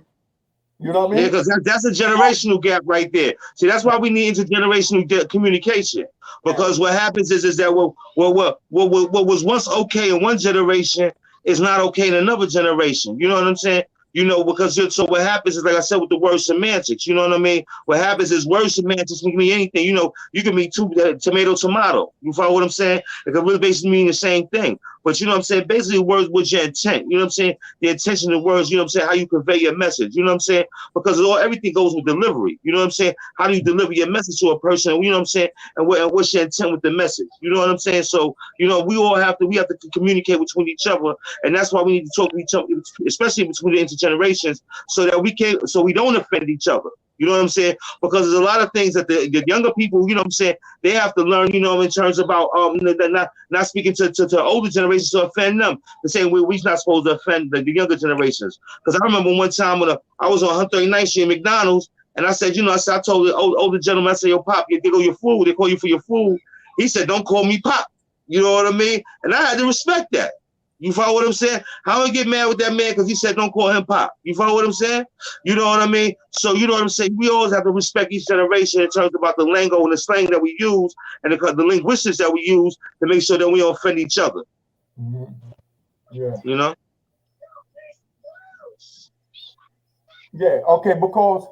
You know what I mean? Yeah, because that's a generational gap right there. See, that's why we need intergenerational communication. Because what happens is that what was once okay in one generation is not okay in another generation. You know what I'm saying? You know, because so what happens is, like I said, with the word semantics, you know what I mean? What happens is word semantics can mean anything. You know, you can mean tomato. You follow what I'm saying? It can really basically mean the same thing. But you know what I'm saying? Basically, words with your intent. You know what I'm saying? The intention of words, you know what I'm saying? How you convey your message. You know what I'm saying? Because everything goes with delivery. You know what I'm saying? How do you deliver your message to a person? You know what I'm saying? And what's your intent with the message? You know what I'm saying? So, you know, we have to communicate between each other. And that's why we need to talk to each other, especially between the intergenerations, so that we don't offend each other. You know what I'm saying? Because there's a lot of things that the younger people, you know what I'm saying, they have to learn, you know, in terms about not speaking to older generations to offend them. The same way we're not supposed to offend the younger generations. Because I remember one time when I was on 139th Street at McDonald's, and I said, I told the older gentleman, I said, yo, Pop, they go your food, they call you for your food. He said, don't call me Pop. You know what I mean? And I had to respect that. You follow what I'm saying? How I get mad with that man because he said don't call him Pop. You follow what I'm saying? You know what I mean? So you know what I'm saying? We always have to respect each generation in terms about the lingo and the slang that we use and the linguistics that we use to make sure that we don't offend each other. Mm-hmm. Yeah. You know? Yeah. Okay. Because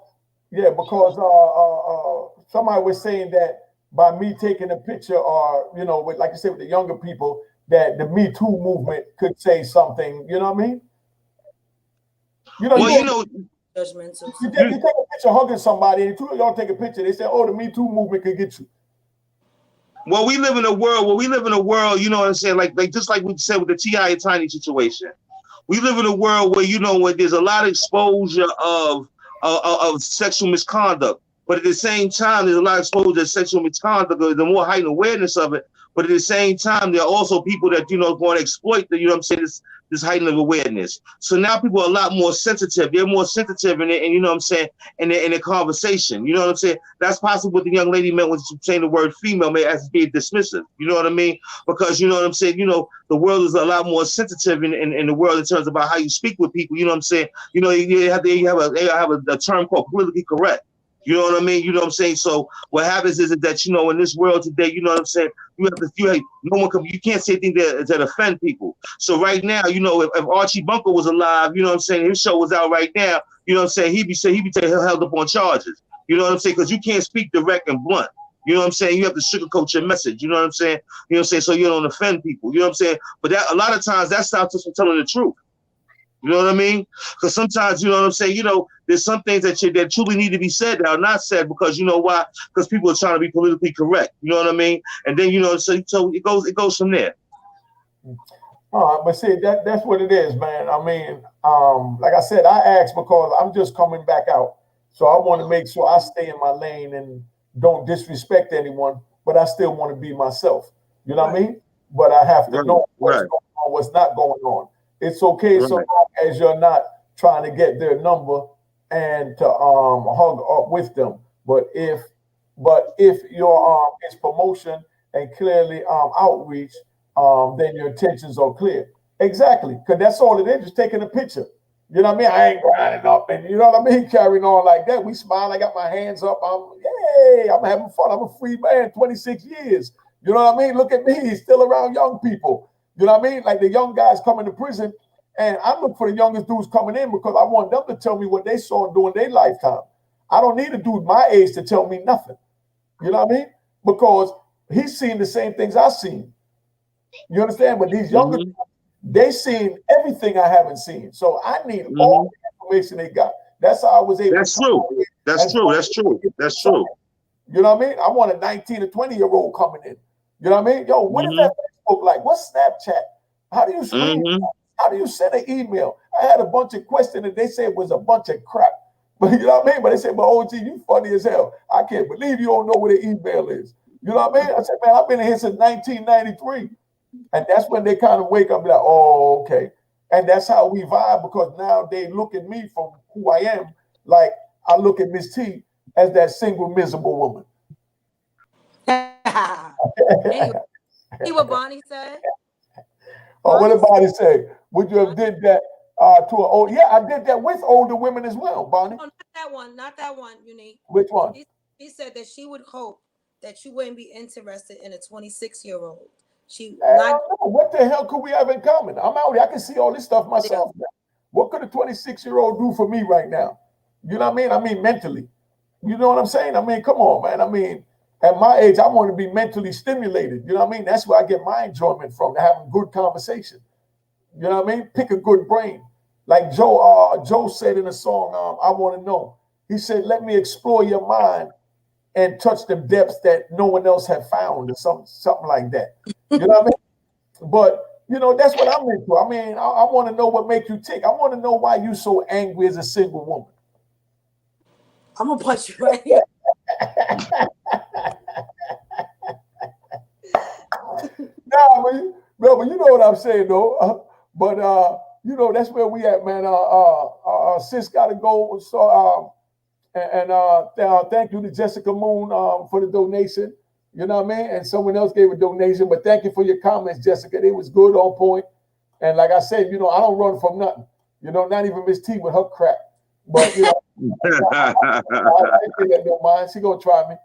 somebody was saying that by me taking a picture, or you know, with, like you said, with the younger people, that the Me Too movement could say something, you know what I mean? You know, judgmental. You take a picture hugging somebody, and two of y'all take a picture. They say, "Oh, the Me Too movement could get you." Well, we live in a world. You know what I'm saying? Like just like we said with the T.I. and Tiny situation, we live in a world where where there's a lot of exposure of sexual misconduct, but at the same time, there's a lot of exposure to sexual misconduct. The more heightened awareness of it. But at the same time, there are also people that, going to exploit the, this heightened of awareness. So now people are a lot more sensitive. They're more sensitive in it, and you know what I'm saying, in the conversation. You know what I'm saying? That's possibly what the young lady meant when she saying the word female, may as being dismissive. You know what I mean? Because you know what I'm saying. You know, the world is a lot more sensitive in the world in terms about how you speak with people. You know what I'm saying? You know, you have a term called politically correct. You know what I mean? You know what I'm saying? So what happens is that, you know, in this world today, you know what I'm saying? You can't say things that offend people. So right now, you know, if Archie Bunker was alive, you know what I'm saying? His show was out right now, you know what I'm saying? He'd be held up on charges. You know what I'm saying? Because you can't speak direct and blunt. You know what I'm saying? You have to sugarcoat your message. You know what I'm saying? You know what I'm saying? So you don't offend people. You know what I'm saying? But that a lot of times that stops us from telling the truth. You know what I mean? Because sometimes, you know what I'm saying, you know, there's some things that truly need to be said that are not said because, you know why? Because people are trying to be politically correct. You know what I mean? And then, you know, so it goes from there. All right, but see, that's what it is, man. I mean, like I said, I asked because I'm just coming back out. So I want to make sure I stay in my lane and don't disrespect anyone, but I still want to be myself. You know what I mean? But I have to know what's going on, what's not going on. It's okay so long as you're not trying to get their number and to hug up with them. But if your it's promotion and clearly outreach, then your intentions are clear. Exactly, because that's all it is, just taking a picture. You know what I mean? I ain't grinding up and you know what I mean, carrying on like that. We smile, I got my hands up, I'm having fun. I'm a free man, 26 years. You know what I mean? Look at me, still around young people. You know what I mean? Like the young guys coming to prison, and I look for the youngest dudes coming in because I want them to tell me what they saw during their lifetime. I don't need a dude my age to tell me nothing. You know what I mean? Because he's seen the same things I've seen. You understand? But these younger dudes, they seen everything I haven't seen. So I need all the information they got. That's how I was able That's true. That's true. That's true. That's true. You know what I mean? I want a 19 or 20-year-old coming in. You know what I mean? Yo, what is that Facebook like? What's Snapchat? How do you screen? How do you send an email? I had a bunch of questions and they said it was a bunch of crap. But you know what I mean? But they said, but OG, you funny as hell. I can't believe you don't know what an email is. You know what I mean? I said, man, I've been here since 1993. And that's when they kind of wake up and like, oh, okay. And that's how we vibe because now they look at me from who I am. Like I look at Miss T as that single miserable woman. Anyway, see what Bonnie said? Oh, what did Bonnie say? Would you have did that to an old? Yeah, I did that with older women as well, Bonnie. No, not that one, Unique. Which one? She said that she would hope that you wouldn't be interested in a 26-year-old. What the hell could we have in common? I'm out here. I can see all this stuff myself now. What could a 26-year-old do for me right now? You know what I mean? I mean, mentally. You know what I'm saying? I mean, come on, man. I mean, at my age, I want to be mentally stimulated. You know what I mean? That's where I get my enjoyment from, having good conversation. You know what I mean? Pick a good brain. Like Joe said in a song, I Want to Know. He said, let me explore your mind and touch the depths that no one else had found, or something like that. You know what I mean? But, you know, that's what I'm into. I mean, I want to know what makes you tick. I want to know why you so angry as a single woman. I'm going to punch you right here. Nah, but you know what I'm saying, though. You know, that's where we at, man. Sis got to go. So, thank you to Jessica Moon for the donation. You know what I mean? And someone else gave a donation, but thank you for your comments, Jessica. They was good, on point. And like I said, you know, I don't run from nothing. You know, not even Miss T with her crap. But, you know, I don't mind. She gonna try me.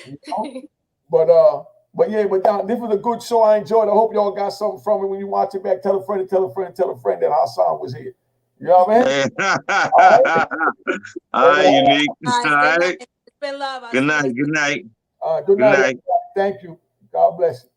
You know? But this was a good show. I enjoyed it. I hope y'all got something from it when you watch it back. Tell a friend and tell a friend and tell a friend that Hassan was here. You know what I mean? All right, Unique. All right. It's been love. Good night. Good night. Good night. Thank you. God bless you.